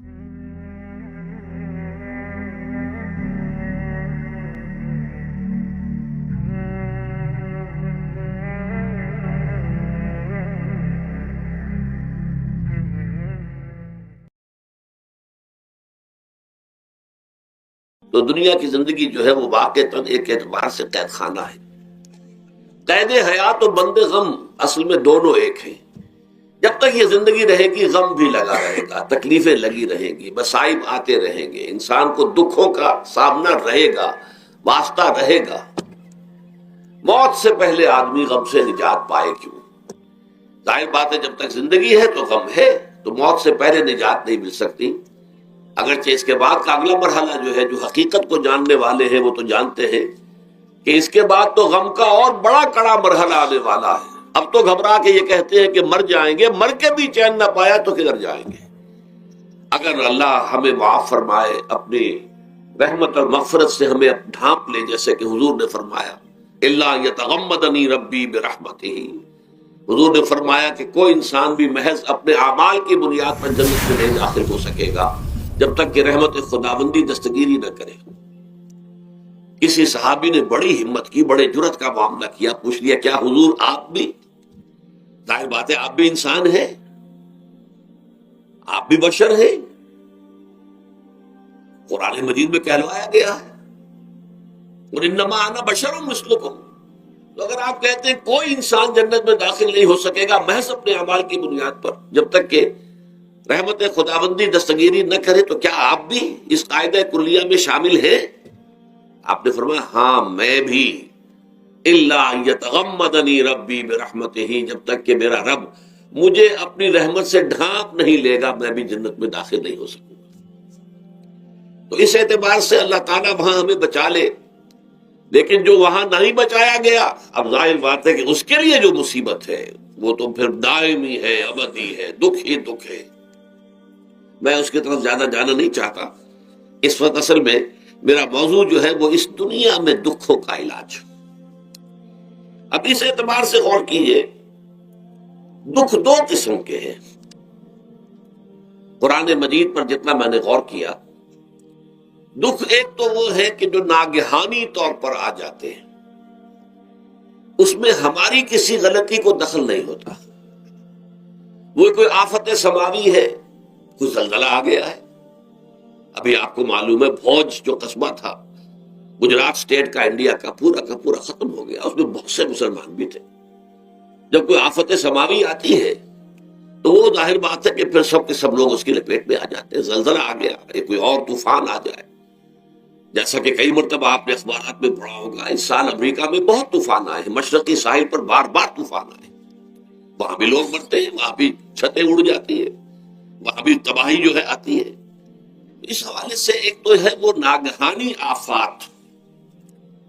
تو دنیا کی زندگی جو ہے وہ واقعتاً ایک اعتبار سے قید خانہ ہے. قید حیات و بند غم اصل میں دونوں ایک ہیں. جب تک یہ زندگی رہے گی غم بھی لگا رہے گا، تکلیفیں لگی رہیں گی، مصائب آتے رہیں گے، انسان کو دکھوں کا سامنا رہے گا، واسطہ رہے گا. موت سے پہلے آدمی غم سے نجات پائے کیوں؟ ظاہر بات ہے جب تک زندگی ہے تو غم ہے، تو موت سے پہلے نجات نہیں مل سکتی. اگرچہ اس کے بعد کا اگلا مرحلہ جو ہے، جو حقیقت کو جاننے والے ہیں وہ تو جانتے ہیں کہ اس کے بعد تو غم کا اور بڑا کڑا مرحلہ آنے والا ہے. اب تو گھبرا کے یہ کہتے ہیں کہ مر جائیں گے، مر کے بھی چین نہ پایا تو کدھر جائیں گے. اگر اللہ ہمیں معاف فرمائے، اپنی رحمت اور مغفرت سے ہمیں ڈھانپ لے، جیسے کہ حضور نے فرمایا الا یتغمدنی ربی برحمتہ، حضور نے فرمایا کہ کوئی انسان بھی محض اپنے اعمال کی بنیاد پر جنت میں نہیں داخل ہو سکے گا جب تک کہ رحمت خداوندی دستگیری نہ کرے. کسی صحابی نے بڑی ہمت کی، بڑے جرت کا معاملہ کیا، پوچھ لیا کیا حضور آپ بھی؟ ظاہر بات ہے آپ بھی انسان ہیں، آپ بھی بشر ہیں، قرآن مجید میں کہلوایا گیا ہے اور انما انا بشر مثلکم. تو اگر آپ کہتے ہیں کوئی انسان جنت میں داخل نہیں ہو سکے گا محض اپنے اعمال کی بنیاد پر جب تک کہ رحمت خداوندی دستگیری نہ کرے، تو کیا آپ بھی اس قاعدہ کلیہ میں شامل ہیں؟ آپ نے فرمایا ہاں میں بھی. الا یتغمدنی ربی برحمتہ، جب تک کہ میرا رب مجھے اپنی رحمت سے ڈھانپ نہیں لے گا میں بھی جنت میں داخل نہیں ہو سکوں گا. تو اس اعتبار سے اللہ تعالیٰ وہاں ہمیں بچا لے. لیکن جو وہاں نہیں بچایا گیا، اب ظاہر بات ہے کہ اس کے لیے جو مصیبت ہے وہ تو پھر دائمی ہے، ابدی ہے، دکھ ہی دکھ ہے. میں اس کی طرف زیادہ جانا نہیں چاہتا. اس وقت اصل میں میرا موضوع جو ہے وہ اس دنیا میں دکھوں کا علاج. اب اس اعتبار سے غور کیجئے، دکھ دو قسم کے ہیں. قرآن مجید پر جتنا میں نے غور کیا، دکھ ایک تو وہ ہے کہ جو ناگہانی طور پر آ جاتے ہیں، اس میں ہماری کسی غلطی کو دخل نہیں ہوتا. وہ کوئی آفت سماوی ہے، کوئی زلزلہ آ گیا ہے. ابھی آپ کو معلوم ہے بھوج جو قصبہ تھا گجرات سٹیٹ کا، انڈیا کا پورا ختم ہو گیا. اس میں بہت سے مسلمان بھی تھے. جب کوئی آفت سماوی آتی ہے تو وہ ظاہر بات ہے کہ پھر سب کے سب لوگ اس کی لپیٹ میں آ جاتے ہیں. زلزلہ آ گیا، کوئی اور طوفان آ جائے، جیسا کہ کئی مرتبہ آپ نے اخبارات میں پڑھا ہوگا اس سال امریکہ میں بہت طوفان آئے ہیں، مشرقی ساحل پر بار بار طوفان آئے. وہاں بھی لوگ مرتے ہیں، وہاں بھی چھتیں اڑ جاتی ہیں، وہاں بھی تباہی جو ہے آتی ہے. اس حوالے سے ایک تو ہے وہ ناگہانی آفات،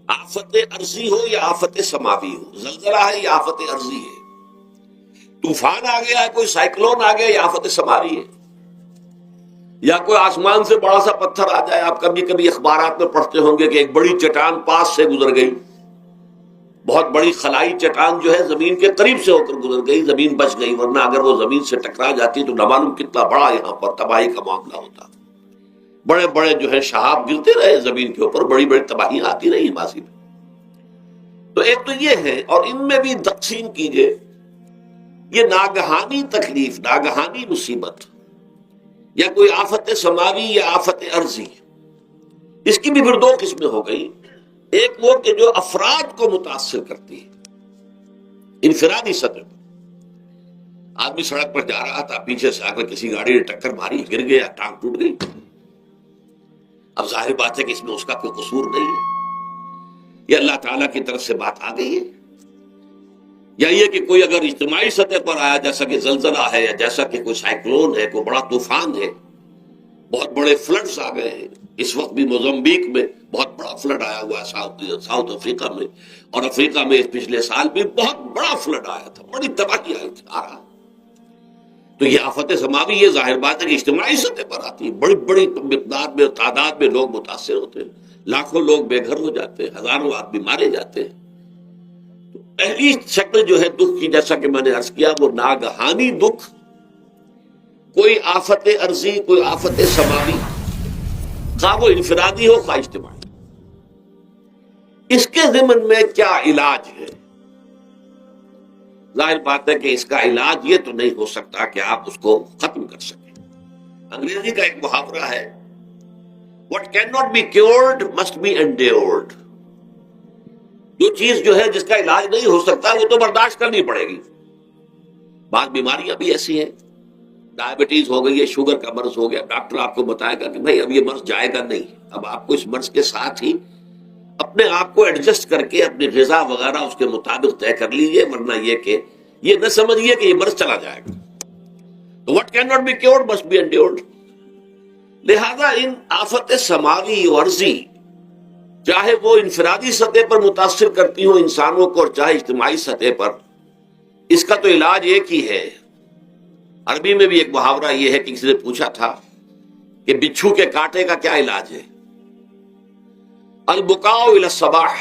آفت ارضی ہو یا آفت سماوی ہو. زلزلہ ہے یا آفت ارضی ہے، طوفان آ گیا ہے، کوئی سائیکلون آ گیا یا آفت سماوی ہے، یا کوئی آسمان سے بڑا سا پتھر آ جائے. آپ کبھی کبھی اخبارات میں پڑھتے ہوں گے کہ ایک بڑی چٹان پاس سے گزر گئی، بہت بڑی خلائی چٹان جو ہے زمین کے قریب سے ہو کر گزر گئی، زمین بچ گئی، ورنہ اگر وہ زمین سے ٹکرا جاتی تو نہ معلوم کتنا بڑا یہاں پر تباہی کا معاملہ ہوتا. بڑے بڑے جو ہے شہاب گرتے رہے زمین کے اوپر، بڑی بڑی تباہیاں آتی رہی ماضی میں. تو ایک تو یہ ہے، اور ان میں بھی تقسیم کیجئے یہ ناگہانی تکلیف، ناگہانی مصیبت، یا کوئی آفت سماوی یا آفت ارضی. اس کی بھی پھر دو قسمیں ہو گئی. ایک وہ کہ جو افراد کو متاثر کرتی ہے انفرادی سطح پر. آدمی سڑک پر جا رہا تھا، پیچھے سے آ کر کسی گاڑی نے ٹکر ماری، گر گیا، ٹانگ ٹوٹ گئی. اب ظاہر بات ہے کہ اس میں اس کا کوئی قصور نہیں ہے، یہ اللہ تعالیٰ کی طرف سے بات آ گئی ہے. یا یہ کہ کوئی اگر اجتماعی سطح پر آیا، جیسا کہ زلزلہ ہے، یا جیسا کہ کوئی سائیکلون ہے، کوئی بڑا طوفان ہے، بہت بڑے فلڈز آ گئے ہیں. اس وقت بھی موزمبیق میں بہت بڑا فلڈ آیا ہوا ہے، ساؤتھ افریقہ میں، اور افریقہ میں پچھلے سال بھی بہت بڑا فلڈ آیا تھا، بڑی تباہی آئی تھی، آ رہا. تو یہ آفت سماوی یہ ظاہر بات ہے کہ اجتماعی سطح پر آتی ہے، بڑی بڑی مقدار میں، تعداد میں لوگ متاثر ہوتے ہیں، لاکھوں لوگ بے گھر ہو جاتے ہیں، ہزاروں آدمی مارے جاتے ہیں. پہلی شکل جو ہے دکھ کی، جیسا کہ میں نے عرض کیا، وہ ناگہانی دکھ، کوئی آفت عرضی، کوئی آفت سماوی، خواہ وہ انفرادی ہو خواہ اجتماعی، اس کے ضمن میں کیا علاج ہے؟ ظاہر بات ہے کہ اس کا علاج یہ تو نہیں ہو سکتا کہ آپ اس کو ختم کر سکیں۔ انگریزی کا ایک محاورہ ہے، What cannot be cured must be endured۔ جو چیز جو ہے جس کا علاج نہیں ہو سکتا وہ تو برداشت کرنی پڑے گی۔ بعض بیماریاں بھی ایسی ہیں، ڈائبٹیز ہو گئی ہے، شوگر کا مرض ہو گیا، ڈاکٹر آپ کو بتائے گا کہ بھائی اب یہ مرض جائے گا نہیں، اب آپ کو اس مرض کے ساتھ ہی اپنے آپ کو ایڈجسٹ کر کے اپنی غذا وغیرہ اس کے مطابق طے کر لیجیے، ورنہ یہ کہ یہ نہ سمجھیے کہ یہ مرض چلا جائے گا۔ تو what cannot be cured must be endured۔ لہذا ان آفت سماوی و عرضی، چاہے وہ انفرادی سطح پر متاثر کرتی ہوں انسانوں کو اور چاہے اجتماعی سطح پر، اس کا تو علاج ایک ہی ہے۔ عربی میں بھی ایک محاورہ یہ ہے کہ کسی نے پوچھا تھا کہ بچھو کے کاٹے کا کیا علاج ہے؟ البکاء الی الصباح،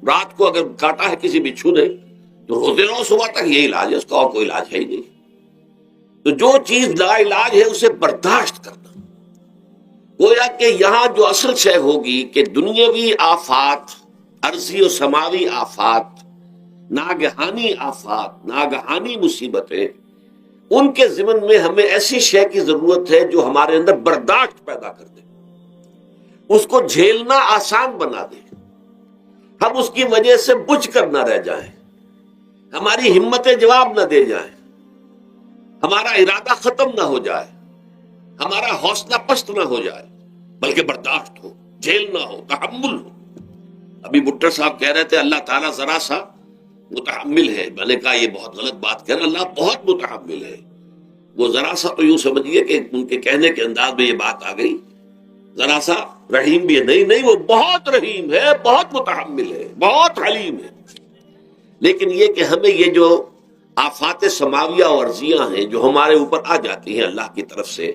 رات کو اگر کاٹا ہے کسی بچھو نے تو روزے رہو صبح تک، یہ علاج ہے، اس کا اور کوئی علاج ہے ہی نہیں۔ تو جو چیز لا علاج ہے اسے برداشت کرنا، گویا کہ یہاں جو اصل شے ہوگی کہ دنیاوی آفات، عرضی و سماوی آفات، ناگہانی آفات، ناگہانی مصیبتیں، ان کے ضمن میں ہمیں ایسی شے کی ضرورت ہے جو ہمارے اندر برداشت پیدا کر دے، اس کو جھیلنا آسان بنا دے، ہم اس کی وجہ سے بجھ کر نہ رہ جائیں، ہماری ہمتیں جواب نہ دے جائیں، ہمارا ارادہ ختم نہ ہو جائے، ہمارا حوصلہ پست نہ ہو جائے، بلکہ برداشت ہو، جھیلنا ہو، تحمل ہو۔ ابھی بٹر صاحب کہہ رہے تھے اللہ تعالیٰ ذرا سا متحمل ہے، میں نے کہا یہ بہت غلط بات کہہ رہے، اللہ بہت متحمل ہے۔ وہ ذرا سا تو یوں سمجھیے کہ ان کے کہنے کے انداز میں یہ بات آ گئی، ذرا سا رحیم بھی ہے، نہیں وہ بہت رحیم ہے، بہت متحمل ہے، بہت حلیم ہے۔ لیکن یہ کہ ہمیں یہ جو آفات سماویہ اور عرضیاں ہیں جو ہمارے اوپر آ جاتی ہیں اللہ کی طرف سے،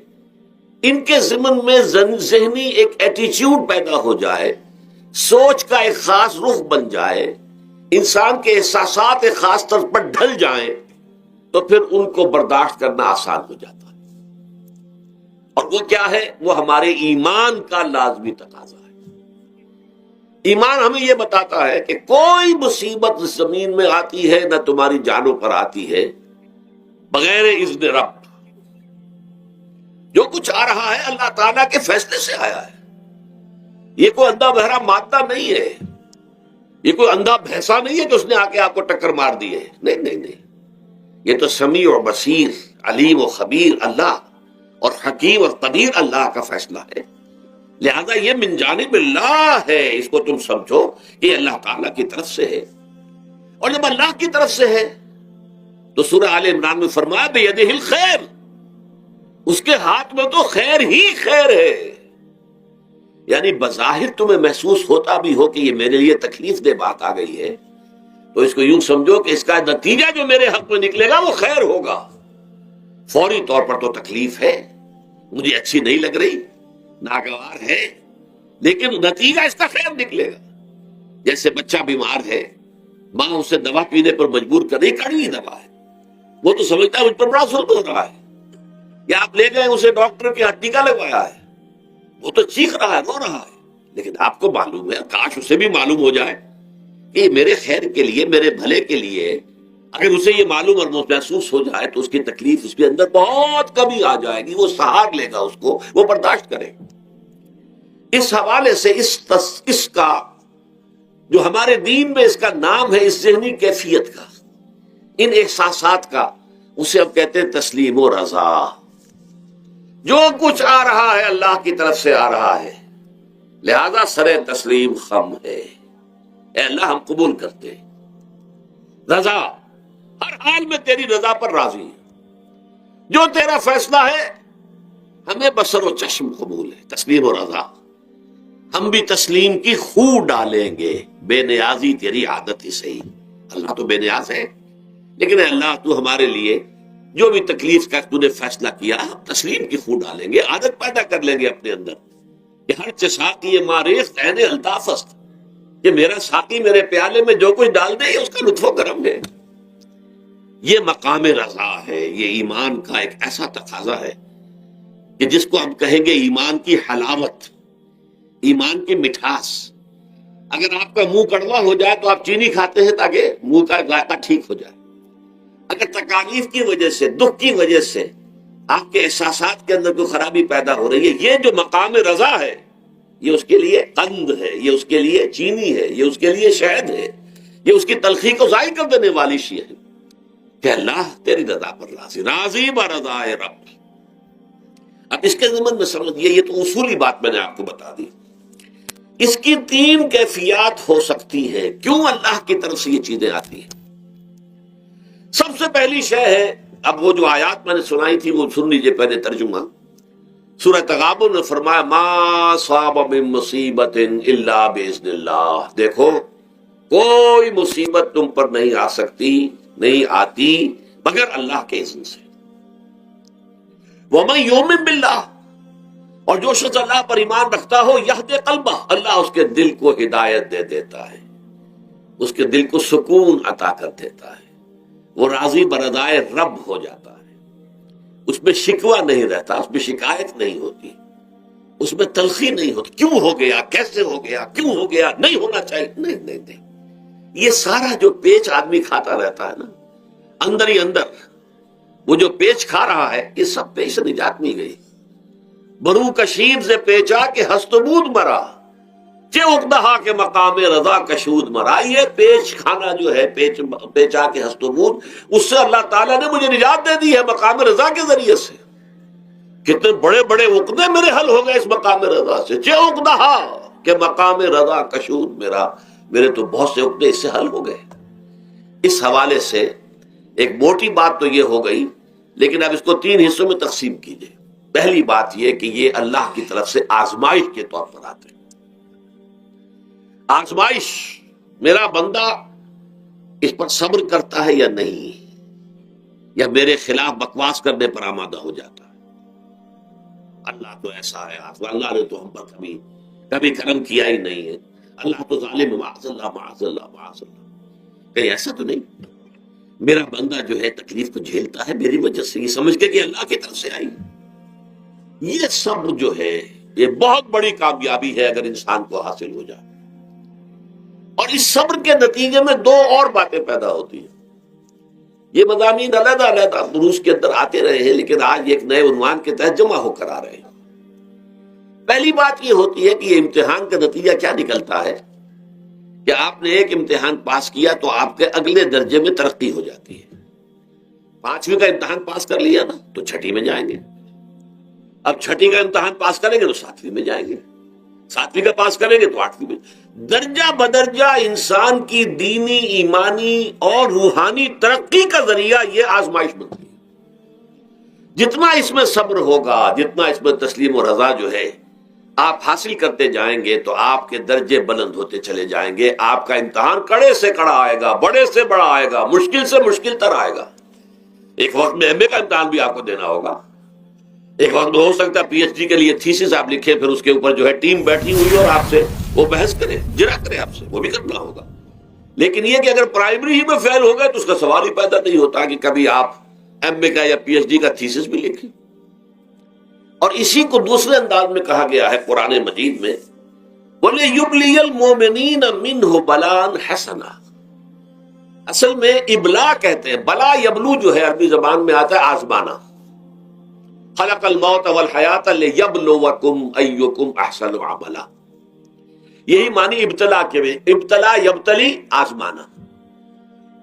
ان کے ضمن میں ذہنی ایک ایٹیچیوڈ پیدا ہو جائے، سوچ کا ایک خاص رخ بن جائے، انسان کے احساسات ایک خاص طرز پر ڈھل جائیں، تو پھر ان کو برداشت کرنا آسان ہو جاتا ہے۔ اور وہ کیا ہے؟ وہ ہمارے ایمان کا لازمی تقاضا ہے۔ ایمان ہمیں یہ بتاتا ہے کہ کوئی مصیبت زمین میں آتی ہے نہ تمہاری جانوں پر آتی ہے بغیر اذن رب۔ جو کچھ آ رہا ہے اللہ تعالیٰ کے فیصلے سے آیا ہے، یہ کوئی اندھا بہرا مادہ نہیں ہے، یہ کوئی اندھا بھینسا نہیں ہے کہ اس نے آ کے آپ کو ٹکر مار دی ہے، نہیں، یہ تو سمیع اور بصیر، علیم و خبیر اللہ اور حکیم اور قدیر اللہ کا فیصلہ ہے۔ لہذا یہ من جانب اللہ ہے، اس کو تم سمجھو کہ اللہ تعالیٰ کی طرف سے ہے۔ اور جب اللہ کی طرف سے ہے تو سورہ آل عمران میں فرمایا بیدہ الخیر، اس کے ہاتھ میں تو خیر ہی خیر ہے۔ یعنی بظاہر تمہیں محسوس ہوتا بھی ہو کہ یہ میرے لیے تکلیف دہ بات آ گئی ہے، تو اس کو یوں سمجھو کہ اس کا نتیجہ جو میرے حق میں نکلے گا وہ خیر ہوگا۔ فوری طور پر تو تکلیف ہے، مجھے اچھی نہیں لگ رہی، ناگوار ہے، لیکن نتیجہ اس کا خیر نکلے گا۔ جیسے بچہ بیمار ہے، ماں اسے دوا پینے پر مجبور کر رہی، کڑوی دوا ہے، وہ تو سمجھتا ہے مجھ پر بڑا ظلم ہو رہا ہے، یا آپ لے گئے اسے ڈاکٹر کے ہاتھ ٹیکا لگوایا ہے، وہ تو چیخ رہا ہے، رو رہا ہے، لیکن آپ کو معلوم ہے، کاش اسے بھی معلوم ہو جائے کہ یہ میرے خیر کے لیے، میرے بھلے کے لیے، اگر اسے یہ معلوم اور محسوس ہو جائے تو اس کی تکلیف اس کے اندر بہت کمی آ جائے گی، وہ سہار لے گا، اس کو وہ برداشت کرے۔ اس حوالے سے اس کا جو ہمارے دین میں اس کا نام ہے، اس ذہنی کیفیت کا، ان احساسات کا، اسے ہم کہتے ہیں تسلیم و رضا۔ جو کچھ آ رہا ہے اللہ کی طرف سے آ رہا ہے، لہذا سر تسلیم خم ہے، اے اللہ ہم قبول کرتے ہیں، رضا، ہر حال میں تیری رضا پر راضی ہے، جو تیرا فیصلہ ہے ہمیں بصر و چشم قبول ہے، تسلیم و رضا۔ ہم بھی تسلیم کی خو ڈالیں گے، بے نیازی تیری عادت ہی صحیح، اللہ تو بے نیاز ہے، لیکن اے اللہ تو ہمارے لیے جو بھی تکلیف کا تو نے فیصلہ کیا، ہم تسلیم کی خو ڈالیں گے، عادت پیدا کر لیں گے اپنے اندر کہ ہر چساقی ماریخت عین الطاف است، کہ میرا ساقی میرے پیالے میں جو کچھ ڈال دے یہ اس کا لطف و کرم ہے۔ یہ مقام رضا ہے، یہ ایمان کا ایک ایسا تقاضا ہے کہ جس کو ہم کہیں گے ایمان کی حلاوت، ایمان کی مٹھاس. اگر آپ کا منہ کڑوا ہو جائے تو آپ چینی کھاتے ہیں تاکہ منہ کا ذائقہ ٹھیک ہو جائے. اگر تکالیف کی وجہ سے، دکھ کی وجہ سے آپ کے احساسات کے اندر کوئی خرابی پیدا ہو رہی ہے، یہ جو مقام رضا ہے یہ اس کے لیے قند ہے، یہ اس کے لیے چینی ہے، یہ اس کے لیے شہد ہے، یہ اس کی تلخی کو ضائع کر دینے والی شے ہے کہ اللہ تیری رضا پر راضی، راضی برضائے رب. اب اس کے ضمن میں سمجھئے، یہ تو اصولی بات میں نے آپ کو بتا دی. اس کی 3 کیفیات ہو سکتی ہے کیوں اللہ کی طرف سے یہ چیزیں آتی ہیں. سب سے پہلی شے ہے، اب وہ جو آیات میں نے سنائی تھی وہ سن لیجئے پہلے ترجمہ. سورہ تغابن نے فرمایا ما صاب من مصیبت الا باذن اللہ. دیکھو کوئی مصیبت تم پر نہیں آ سکتی، نہیں آتی مگر اللہ کے اذن سے. ومن یؤمن باللہ، اور جو شخص اللہ پر ایمان رکھتا ہو یہدی قلبہ، اللہ اس کے دل کو ہدایت دے دیتا ہے، اس کے دل کو سکون عطا کر دیتا ہے، وہ راضی برضائے رب ہو جاتا ہے. اس میں شکوہ نہیں رہتا، اس میں شکایت نہیں ہوتی، اس میں تلخی نہیں ہوتی. کیوں ہو گیا، کیسے ہو گیا، کیوں ہو گیا، نہیں ہونا چاہیے، نہیں نہیں نہیں. یہ سارا جو پیچ آدمی کھاتا رہتا ہے نا اندر ہی اندر، وہ جو پیچ کھا رہا ہے یہ سب پیش نجات نہیں گئی. برو کشید سے پیچا کہ ہستبود مرا، چے اقدہا کے مقام رضا کشود مرا. یہ پیچ کھانا جو ہے، پیچا کے ہستبود، اس سے اللہ تعالیٰ نے مجھے نجات دے دی ہے مقام رضا کے ذریعے سے. کتنے بڑے بڑے عقدے میرے حل ہو گئے اس مقام رضا سے. چے اقدہا کے مقام رضا کشود میرا، میرے تو بہت سے عقدے اس سے حل ہو گئے. اس حوالے سے ایک موٹی بات تو یہ ہو گئی، لیکن اب اس کو 3 حصوں میں تقسیم کیجئے. پہلی بات یہ کہ یہ اللہ کی طرف سے آزمائش کے طور پر آتے ہیں. آزمائش، میرا بندہ اس پر صبر کرتا ہے یا نہیں، یا میرے خلاف بکواس کرنے پر آمادہ ہو جاتا ہے. اللہ تو ایسا ہے، اللہ نے تو ہم پر کبھی کرم کیا ہی نہیں ہے، اللہ تو ظالم، معاذ اللہ معاذ اللہ معاذ اللہ. کہیں ایسا تو نہیں، میرا بندہ جو ہے تکلیف کو جھیلتا ہے میری وجہ سے، یہ سمجھ کے کہ اللہ کی طرف سے آئی. یہ سب جو ہے یہ بہت بڑی کامیابی ہے اگر انسان کو حاصل ہو جائے. اور اس صبر کے نتیجے میں 2 اور باتیں پیدا ہوتی ہیں. یہ مضامین علیحدہ علیحدہ دروس کے اندر آتے رہے ہیں، لیکن آج ایک نئے عنوان کے تحت جمع ہو کر آ رہے ہیں. پہلی بات یہ ہوتی ہے کہ یہ امتحان کا نتیجہ کیا نکلتا ہے کہ آپ نے ایک امتحان پاس کیا تو آپ کے اگلے درجے میں ترقی ہو جاتی ہے. 5ویں کا امتحان پاس کر لیا نا تو 6ٹھی میں جائیں گے. اب 6ٹھی کا امتحان پاس کریں گے تو 7ویں میں جائیں گے. 7ویں کا پاس کریں گے تو 8ویں میں. درجہ بدرجہ انسان کی دینی، ایمانی اور روحانی ترقی کا ذریعہ یہ آزمائش بنتی ہے. جتنا اس میں صبر ہوگا، جتنا اس میں تسلیم و رضا جو ہے آپ حاصل کرتے جائیں گے تو آپ کے درجے بلند ہوتے چلے جائیں گے. آپ کا امتحان کڑے سے کڑا آئے گا، بڑے سے بڑا آئے گا، مشکل سے مشکل تر آئے گا. ایک وقت میں ایم اے کا امتحان بھی آپ کو دینا ہوگا. ایک وقت میں ہو سکتا ہے پی ایچ ڈی کے لیے تھیسس آپ لکھیں، پھر اس کے اوپر جو ہے ٹیم بیٹھی ہوئی اور آپ سے وہ بحث کرے، جرا کرے آپ سے، وہ بھی کرنا ہوگا. لیکن یہ کہ اگر پرائمری ہی میں فیل ہو گئے تو اس کا سوال ہی پیدا نہیں ہوتا کہ کبھی آپ ایم اے کا یا پی ایچ ڈی کا تھیسس بھی لکھیں. اور اسی کو دوسرے انداز میں کہا گیا ہے قرآن مجید میں، وَلِيُبْلِيَ الْمُؤْمِنِينَ مِنْهُ بَلَاءً حَسَنًا. اصل میں ابلا کہتے ہیں، بلا یبلو جو ہے عربی زبان میں آتا ہے آزمانا. خلق الموت والحیات لیبلوکم ایکم احسن عملا. یہی معنی ابتلا کے میں، ابتلا یبتلی آزمانا.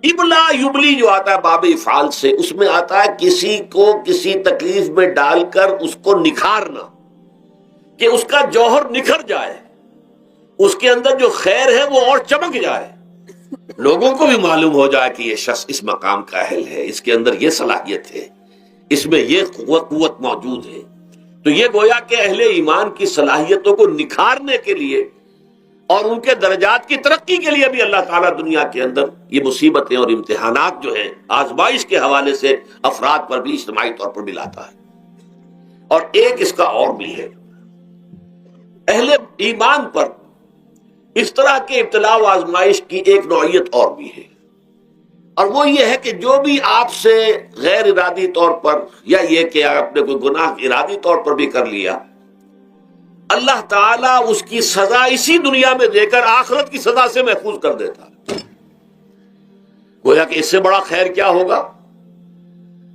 ابلا یبلی جو آتا ہے باب افعال سے، اس میں آتا ہے کسی کو کسی تکلیف میں ڈال کر اس کو نکھارنا، کہ اس کا جوہر نکھر جائے، اس کے اندر جو خیر ہے وہ اور چمک جائے، لوگوں کو بھی معلوم ہو جائے کہ یہ شخص اس مقام کا اہل ہے، اس کے اندر یہ صلاحیت ہے، اس میں یہ قوت موجود ہے. تو یہ گویا کہ اہل ایمان کی صلاحیتوں کو نکھارنے کے لیے اور ان کے درجات کی ترقی کے لیے بھی اللہ تعالیٰ دنیا کے اندر یہ مصیبتیں اور امتحانات جو ہیں آزمائش کے حوالے سے افراد پر بھی اجتماعی طور پر بھی لاتا ہے. اور ایک اس کا اور بھی ہے، اہل ایمان پر اس طرح کے ابتلاء و آزمائش کی ایک نوعیت اور بھی ہے. اور وہ یہ ہے کہ جو بھی آپ سے غیر ارادی طور پر یا یہ کہ آپ نے کوئی گناہ ارادی طور پر بھی کر لیا، اللہ تعالیٰ اس کی سزا اسی دنیا میں دے کر آخرت کی سزا سے محفوظ کر دیتا ہے۔ گویا کہ اس سے بڑا خیر کیا ہوگا؟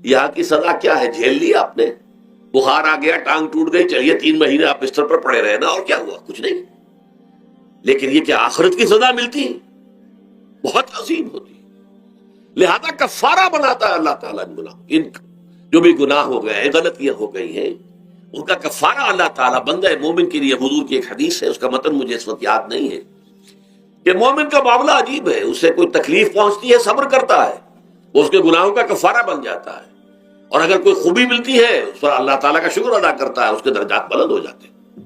یہاں کی سزا کیا ہے؟ جھیل لی آپ نے، بخار آ گیا، ٹانگ ٹوٹ گئی، چلیے 3 مہینے آپ بستر پر پڑے رہے نا، اور کیا ہوا؟ کچھ نہیں۔ لیکن یہ کہ آخرت کی سزا ملتی بہت عظیم ہوتی، لہذا کفارہ بناتا ہے اللہ تعالیٰ ان گناہ، ان جو بھی گناہ ہو گئے ہیں، غلطیاں ہو گئی ہیں، ان کا کفارہ اللہ تعالیٰ بندہ مومن کے لیے۔ حضور کی ایک حدیث ہے، اس کا متن مجھے اس وقت یاد نہیں ہے، کہ مومن کا معاملہ عجیب ہے، اسے کوئی تکلیف پہنچتی ہے صبر کرتا ہے، وہ اس کے گناہوں کا کفارہ بن جاتا ہے، اور اگر کوئی خوبی ملتی ہے اس پر اللہ تعالیٰ کا شکر ادا کرتا ہے، اس کے درجات بلند ہو جاتے ہیں۔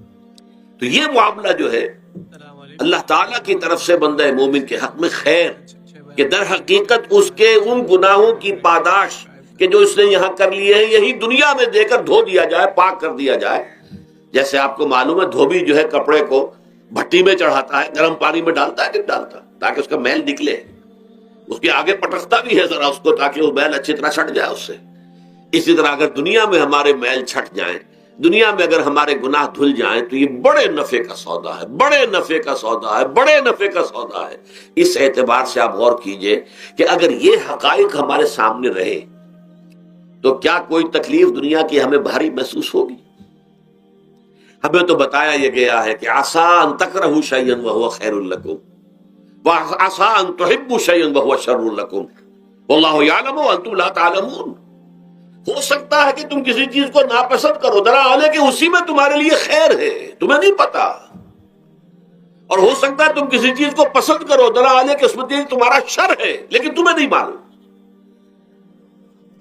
تو یہ معاملہ جو ہے اللہ تعالیٰ کی طرف سے بندہ مومن کے حق میں خیر، کہ در حقیقت اس کے ان گناہوں کی پاداش کہ جو اس نے یہاں کر لیے ہیں، یہی دنیا میں دے کر دھو دیا جائے، پاک کر دیا جائے۔ جیسے آپ کو معلوم ہے دھوبی جو ہے کپڑے کو بھٹی میں چڑھاتا ہے، گرم پانی میں ڈالتا ہے کہ ڈالتا، تاکہ اس کا میل نکلے، اس کے آگے پٹکتا بھی ہے ذرا اس کو، تاکہ وہ میل اچھی طرح چھٹ جائے اس سے۔ اسی طرح اگر دنیا میں ہمارے میل چھٹ جائیں، دنیا میں اگر ہمارے گناہ دھل جائیں، تو یہ بڑے نفع کا سودا ہے، بڑے نفع کا سودا ہے، بڑے نفع کا سودا ہے۔ اس اعتبار سے آپ غور کیجئے کہ اگر یہ حقائق ہمارے سامنے رہے تو کیا کوئی تکلیف دنیا کی ہمیں بھاری محسوس ہوگی؟ ہمیں تو بتایا یہ گیا ہے کہ عسیٰ ان تکرہوا شیئا وہو خیر لکم وعسیٰ ان تحبوا شیئا وہو شر لکم واللہ یعلم وانتم لا تعلمون۔ ہو سکتا ہے کہ تم کسی چیز کو ناپسند کرو، ذرا حالے کہ اسی میں تمہارے لیے خیر ہے، تمہیں نہیں پتا، اور ہو سکتا ہے تم کسی چیز کو پسند کرو، ذرا حالے کہ اس میں تمہارا شر ہے، لیکن تمہیں نہیں معلوم۔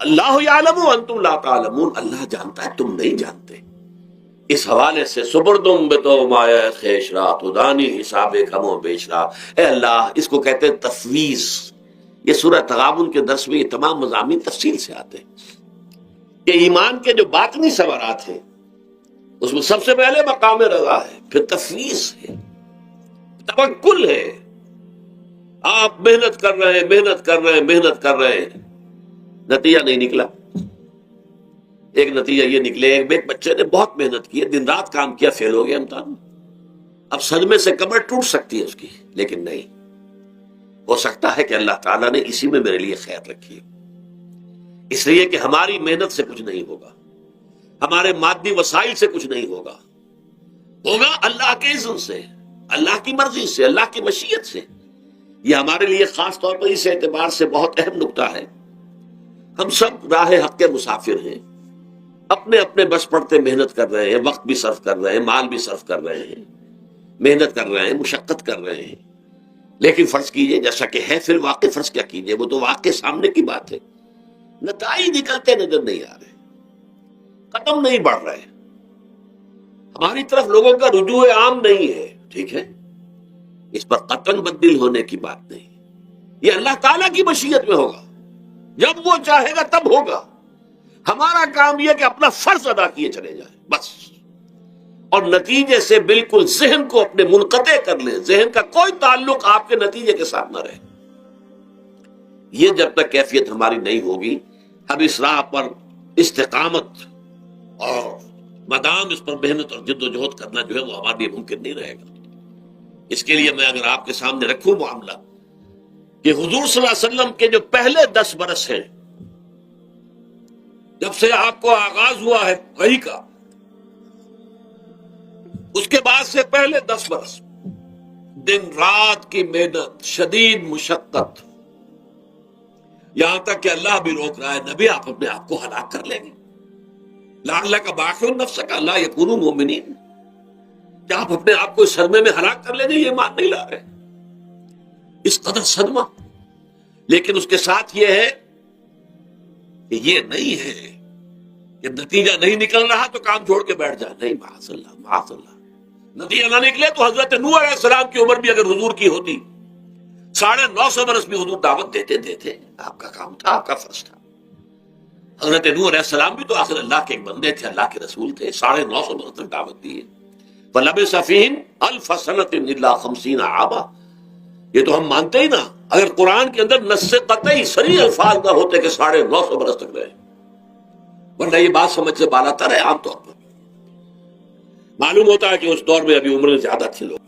اللہ یعلم وانتم لا تعلمون، اللہ جانتا ہے تم نہیں جانتے۔ اس حوالے سے سبردم بتو مایا خیش را تو دانی حساب کم و بیش را، اے اللہ، اس کو کہتے ہیں تفویض۔ یہ سورہ تغابن کے درس میں یہ تمام مضامین تفصیل سے آتے ہیں کہ ایمان کے جو باطنی ثمرات ہیں اس میں سب سے پہلے مقام رضا ہے، پھر تفویض ہے، توکل ہے۔ آپ محنت کر رہے ہیں، محنت کر رہے ہیں، محنت کر رہے ہیں، نتیجہ نہیں نکلا۔ ایک نتیجہ یہ نکلے، ایک بچے نے بہت محنت کی، دن رات کام کیا، فیل ہو گیا امتحان، اب صدمے سے کمر ٹوٹ سکتی ہے اس کی، لیکن نہیں، ہو سکتا ہے کہ اللہ تعالیٰ نے اسی میں میرے لیے خیر رکھی ہے، اس لیے کہ ہماری محنت سے کچھ نہیں ہوگا، ہمارے مادی وسائل سے کچھ نہیں ہوگا، ہوگا اللہ کے اذن سے، اللہ کی مرضی سے، اللہ کی مشیت سے۔ یہ ہمارے لیے خاص طور پر اس اعتبار سے بہت اہم نکتہ ہے، ہم سب راہ حق کے مسافر ہیں، اپنے اپنے بس پڑتے محنت کر رہے ہیں، وقت بھی صرف کر رہے ہیں، مال بھی صرف کر رہے ہیں، محنت کر رہے ہیں، مشقت کر رہے ہیں، لیکن فرض کیجئے جیسا کہ ہے پھر واقع، فرض کیا کیجئے، وہ تو واقع سامنے کی بات ہے، نتائج نکلتے نظر نہیں آ رہے، قدم نہیں بڑھ رہے، ہماری طرف لوگوں کا رجوع عام نہیں ہے، ٹھیک ہے، اس پر قطعاً بدل ہونے کی بات نہیں، یہ اللہ تعالیٰ کی مشیت میں ہوگا، جب وہ چاہے گا تب ہوگا۔ ہمارا کام یہ کہ اپنا فرض ادا کیے چلے جائیں بس، اور نتیجے سے بالکل ذہن کو اپنے منقطع کر لیں، ذہن کا کوئی تعلق آپ کے نتیجے کے ساتھ نہ رہے۔ یہ جب تک کیفیت ہماری نہیں ہوگی، ہم اس راہ پر استقامت اور مدام اس پر محنت اور جد و جہد کرنا جو ہے وہ ہمارے لیے ممکن نہیں رہے گا۔ اس کے لیے میں اگر آپ کے سامنے رکھوں معاملہ کہ حضور صلی اللہ علیہ وسلم کے جو پہلے 10 برس ہیں، جب سے آپ کو آغاز ہوا ہے وحی کا، اس کے بعد سے پہلے 10 برس دن رات کی محنت، شدید مشقت، یہاں تک کہ اللہ بھی روک رہا ہے، نبی آپ اپنے آپ کو ہلاک کر لیں گے، لعلک باخع نفسک الا یکونوا مؤمنین، کیا آپ اپنے آپ کو اس صدمے میں ہلاک کر لیں گے؟ یہ مان نہیں لا رہے، اس قدر صدمہ۔ لیکن اس کے ساتھ یہ ہے کہ یہ نہیں ہے کہ نتیجہ نہیں نکل رہا تو کام چھوڑ کے بیٹھ جائے، نہیں، معاذ اللہ، معاذ اللہ۔ نتیجہ نہ نکلے تو حضرت نوح علیہ السلام کی عمر بھی اگر حضور کی ہوتی، 950 برس بھی حضور دعوت دیتے، آپ کا کام تھا، آپ کا فرض تھا۔ حضرت نوح علیہ السلام بھی تو آخر اللہ کے ایک بندے تھے، اللہ کے رسول تھے، 950 برس تک دعوت دی ہے۔ وَلَبِثَ فِيهِمْ أَلْفَ سَنَةٍ إِلَّا 50 عَامًا، یہ تو ہم مانتے ہی نا، اگر قرآن کے اندر نص قطعی صریح الفاظ نہ ہوتے کہ 950 برس تک رہے، ورنہ یہ بات سمجھ سے بالاتر ہے. عام طور پر معلوم ہوتا ہے کہ اس دور میں ابھی عمریں زیادہ تھی لوگ.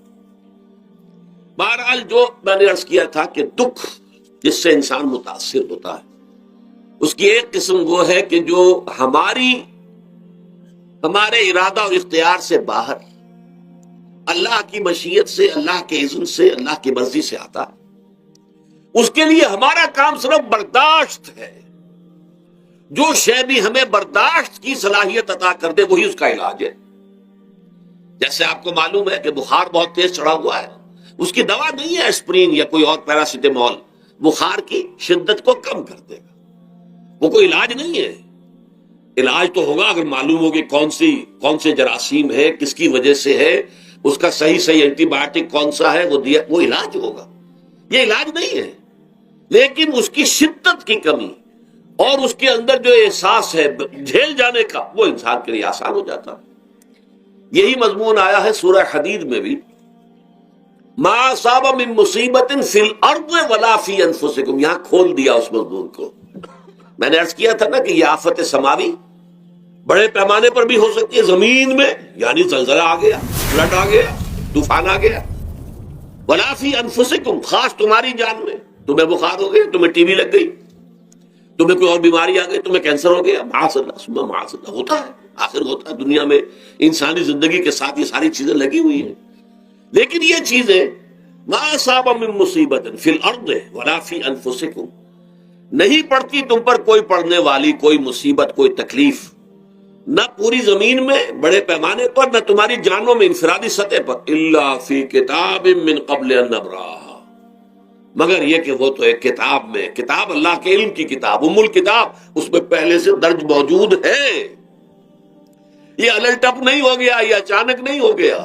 بہرحال جو میں نے عرض کیا تھا کہ دکھ جس سے انسان متاثر ہوتا ہے اس کی ایک قسم وہ ہے کہ جو ہمارے ارادہ اور اختیار سے باہر، اللہ کی مشیت سے، اللہ کے اذن سے، اللہ کی مرضی سے آتا ہے. اس کے لیے ہمارا کام صرف برداشت ہے. جو شے بھی ہمیں برداشت کی صلاحیت عطا کر دے وہی اس کا علاج ہے. جیسے آپ کو معلوم ہے کہ بخار بہت تیز چڑھا ہوا ہے، اس کی دوا نہیں ہے اسپرین یا کوئی اور پیراسیٹامول، بخار کی شدت کو کم کر دے گا، وہ کوئی علاج نہیں ہے. علاج تو ہوگا اگر معلوم ہو کہ کون سے جراثیم ہے، کس کی وجہ سے ہے، اس کا صحیح اینٹی بایوٹک کون سا ہے، وہ علاج ہوگا. یہ علاج نہیں ہے. لیکن اس کی شدت کی کمی اور اس کے اندر جو احساس ہے جھیل جانے کا، وہ انسان کے لیے آسان ہو جاتا ہے. یہی مضمون آیا ہے سورہ حدید میں بھی، ما اصاب من مصیبت فی الارض ولا فی انفسکم. یہاں کھول دیا اس مضمون کو. میں نے عرض کیا تھا نا کہ یہ آفت سماوی بڑے پیمانے پر بھی ہو سکتی ہے، زمین میں یعنی زلزلہ آ گیا، فلڈ آ گیا، طوفان آ گیا. ولا فی انفسکم، خاص تمہاری جان میں. تمہیں بخار ہو گیا، تمہیں ٹی بی لگ گئی، تمہیں کوئی اور بیماری آ گئی، تمہیں کینسر ہو گیا، معاذ اللہ ثم معاذ اللہ. ہوتا ہے، آخر ہوتا ہے. دنیا میں انسانی زندگی کے ساتھ یہ ساری چیزیں لگی ہوئی ہیں. لیکن یہ چیزیں ما اصاب من مصیبت فی الارض ولا فی انفسکم، نہیں پڑتی تم پر کوئی پڑنے والی کوئی مصیبت، کوئی تکلیف، نہ پوری زمین میں بڑے پیمانے پر، نہ تمہاری جانوں میں انفرادی سطح پر، الا فی کتاب من قبل ان نبراہا، مگر یہ کہ وہ تو ایک کتاب میں، کتاب اللہ کے علم کی کتاب، الکتاب، اس میں پہلے سے درج موجود ہے. یہ الٹ اپ نہیں ہو گیا، یہ اچانک نہیں ہو گیا.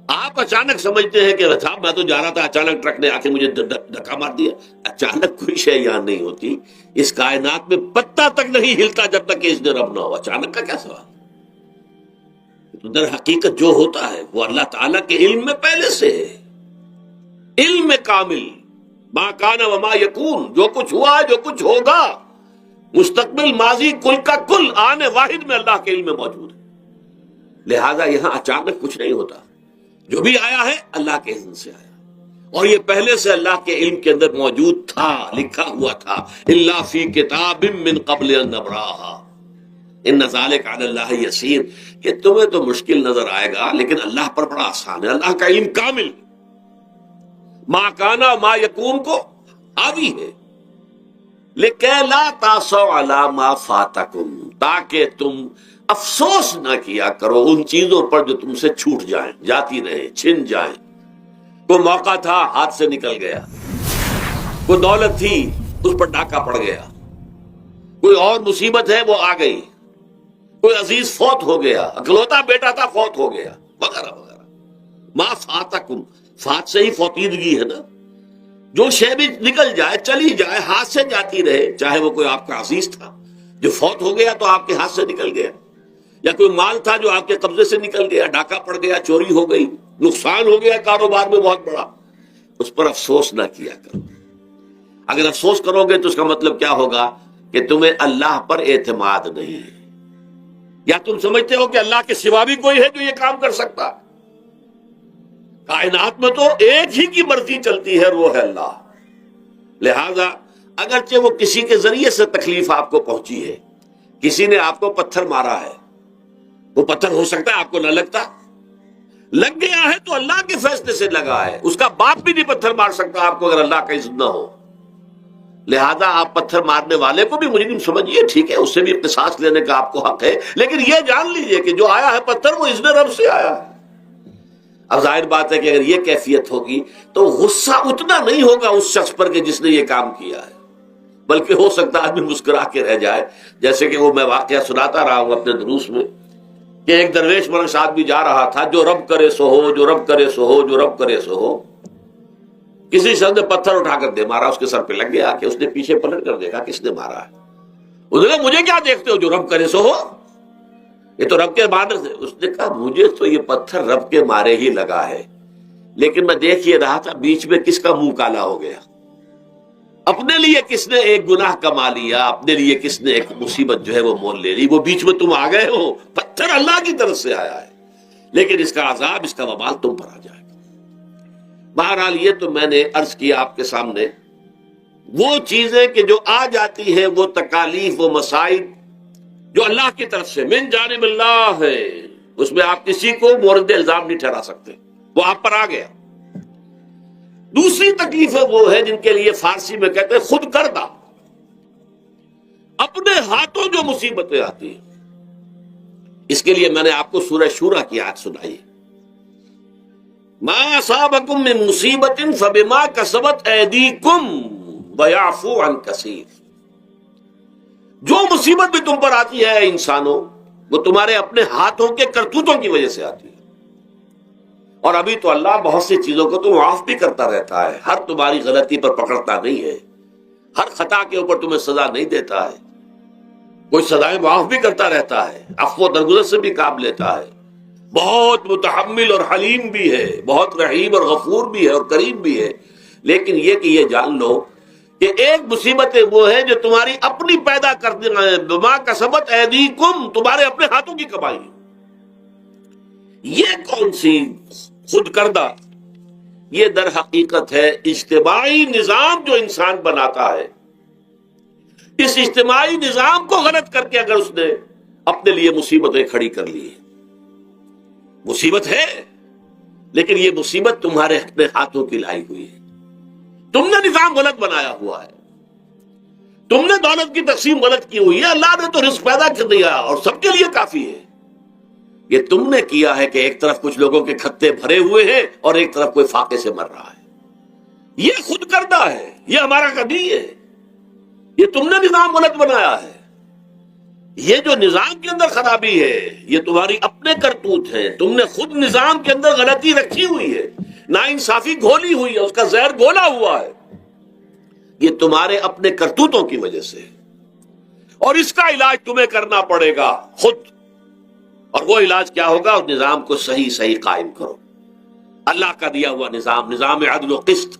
آپ اچانک سمجھتے ہیں کہ صاحب میں تو جا رہا تھا، اچانک ٹرک نے آ کے مجھے دھکا مار دیا. اچانک کوئی شے یہاں نہیں ہوتی. اس کائنات میں پتا تک نہیں ہلتا جب تک کہ اس نے رب نہ ہو. اچانک کا کیا سوال؟ تو در حقیقت جو ہوتا ہے وہ اللہ تعالیٰ کے علم میں پہلے سے ہے. علم کامل، ما کان وما یکون، جو کچھ ہوا ہے، جو کچھ ہوگا، مستقبل، ماضی، کل کا کل آنے واحد میں اللہ کے علم میں موجود ہے. لہذا یہاں اچانک کچھ نہیں ہوتا. جو بھی آیا ہے اللہ کے اذن سے آیا، اور یہ پہلے سے اللہ کے علم کے اندر موجود تھا، لکھا ہوا تھا. الا فی کتاب من قبل ان نبراہا ان ذلک علی اللہ یسیر. کہ تمہیں تو مشکل نظر آئے گا لیکن اللہ پر بڑا آسان ہے. اللہ کا علم کامل، ما کانا ما یکون کو حاوی ہے. لکہ لا تاسوا علی ما فاتکم، تاکہ تم افسوس نہ کیا کرو ان چیزوں پر جو تم سے چھوٹ جائیں، جاتی رہیں، چھن جائیں. کوئی موقع تھا ہاتھ سے نکل گیا، کوئی دولت تھی اس پر ڈاکہ پڑ گیا، کوئی اور مصیبت ہے وہ آ گئی، کوئی عزیز فوت ہو گیا، اکلوتا بیٹا تھا فوت ہو گیا، وغیرہ وغیرہ. ما فاتکم، فات سے ہی فوتیدگی ہے نا. جو شے بھی نکل جائے، چلی جائے، ہاتھ سے جاتی رہے، چاہے وہ کوئی آپ کا عزیز تھا جو فوت ہو گیا تو آپ کے ہاتھ سے نکل گیا، یا کوئی مال تھا جو آپ کے قبضے سے نکل گیا، ڈاکہ پڑ گیا، چوری ہو گئی، نقصان ہو گیا کاروبار میں بہت بڑا، اس پر افسوس نہ کیا کرو. اگر افسوس کرو گے تو اس کا مطلب کیا ہوگا کہ تمہیں اللہ پر اعتماد نہیں ہے، یا تم سمجھتے ہو کہ اللہ کے سوا بھی کوئی ہے جو یہ کام کر سکتا. کائنات میں تو ایک ہی کی مرضی چلتی ہے، وہ ہے اللہ. لہذا اگرچہ وہ کسی کے ذریعے سے تکلیف آپ کو پہنچی ہے، کسی نے آپ کو پتھر مارا ہے، وہ پتھر ہو سکتا ہے آپ کو نہ لگتا، لگ گیا ہے تو اللہ کے فیصلے سے لگا ہے. اس کا باپ بھی نہیں پتھر مار سکتا آپ کو اگر اللہ کا اذن نہ ہو. لہذا آپ پتھر مارنے والے کو بھی مجرم سمجھیے، ٹھیک ہے، اس سے بھی قصاص لینے کا آپ کو حق ہے، لیکن یہ جان لیجئے کہ جو آیا ہے پتھر وہ اذن رب سے آیا ہے. اب ظاہر بات ہے کہ اگر یہ کیفیت ہوگی تو غصہ اتنا نہیں ہوگا اس شخص پر کہ جس نے یہ کام کیا ہے، بلکہ ہو سکتا ہے آدمی مسکرا کے رہ جائے. جیسے کہ وہ میں واقعہ سناتا رہا ہوں اپنے دروس میں کہ ایک درویش مرش آدمی جا رہا تھا، جو رب کرے سو ہو، جو رب کرے سو ہو، جو رب کرے سو ہو. کسی شخص نے پتھر اٹھا کر دے مارا، اس کے سر پہ لگ گیا کہ اس نے پیچھے پلٹ کر دیکھا کس نے مارا ہے. اس نے کہا مجھے کیا دیکھتے ہو، جو رب کرے سو ہو، یہ تو رب کے معنی سے. اس نے کہا مجھے تو یہ پتھر رب کے مارے ہی لگا ہے، لیکن میں دیکھ یہ رہا تھا بیچ میں کس کا منہ کالا ہو گیا. اپنے لیے کس نے ایک گناہ کما لیا، اپنے لیے کس نے ایک مصیبت جو ہے وہ مول لے لی، وہ بیچ میں تم آ گئے ہو، پتھر اللہ کی طرف سے آیا ہے، لیکن اس کا عذاب، اس کا وبال تم پر آ جائے گا۔ بہرحال یہ تو میں نے عرض کیا آپ کے سامنے، وہ چیزیں کہ جو آ جاتی ہیں، وہ تکالیف، وہ مصائب جو اللہ کی طرف سے من جانب اللہ ہے، اس میں آپ کسی کو مورد الزام نہیں ٹھہرا سکتے، وہ آپ پر آ گیا۔ دوسری تکلیفیں وہ ہے جن کے لیے فارسی میں کہتے ہیں خود کردہ، اپنے ہاتھوں جو مصیبتیں آتی ہیں۔ اس کے لیے میں نے آپ کو سورہ شورى کی آیت سنائی، ما اصابکم من مصیبت فبما کسبت ایدیکم ویعفو عن کثیر۔ جو مصیبت بھی تم پر آتی ہے انسانوں، وہ تمہارے اپنے ہاتھوں کے کرتوتوں کی وجہ سے آتی ہے، اور ابھی تو اللہ بہت سی چیزوں کو تو معاف بھی کرتا رہتا ہے، ہر تمہاری غلطی پر پکڑتا نہیں ہے، ہر خطا کے اوپر تمہیں سزا نہیں دیتا ہے، کوئی سزائیں معاف بھی کرتا رہتا ہے، عفو و درگزر سے بھی کام لیتا ہے، بہت متحمل اور حلیم بھی ہے، بہت رحیم اور غفور بھی ہے اور کریم بھی ہے۔ لیکن یہ کہ یہ جان لو کہ ایک مصیبت وہ ہے جو تمہاری اپنی پیدا کر دینا ہے، بما کسبت ایدیکم، تمہارے اپنے ہاتھوں کی کمائی۔ یہ کون سی خود کردہ؟ یہ در حقیقت ہے اجتماعی نظام جو انسان بناتا ہے، اس اجتماعی نظام کو غلط کر کے اگر اس نے اپنے لیے مصیبتیں کھڑی کر لی۔ مصیبت ہے لیکن یہ مصیبت تمہارے اپنے ہاتھوں کی لائی ہوئی ہے، تم نے نظام غلط بنایا ہوا ہے، تم نے دولت کی تقسیم غلط کی ہوئی ہے، اللہ نے تو رزق پیدا کر دیا اور سب کے لیے کافی ہے، یہ تم نے کیا ہے کہ ایک طرف کچھ لوگوں کے کھتے بھرے ہوئے ہیں اور ایک طرف کوئی فاقے سے مر رہا ہے۔ یہ خود کردہ ہے، یہ ہمارا کبھی ہے، یہ تم نے نظام غلط بنایا ہے۔ یہ جو نظام کے اندر خرابی ہے یہ تمہاری اپنے کرتوت ہیں، تم نے خود نظام کے اندر غلطی رکھی ہوئی ہے، ناانصافی گھولی ہوئی ہے، اس کا زہر گھولا ہوا ہے، یہ تمہارے اپنے کرتوتوں کی وجہ سے، اور اس کا علاج تمہیں کرنا پڑے گا خود۔ اور وہ علاج کیا ہوگا؟ اس نظام کو صحیح قائم کرو، اللہ کا دیا ہوا نظام، نظام عدل و قسط۔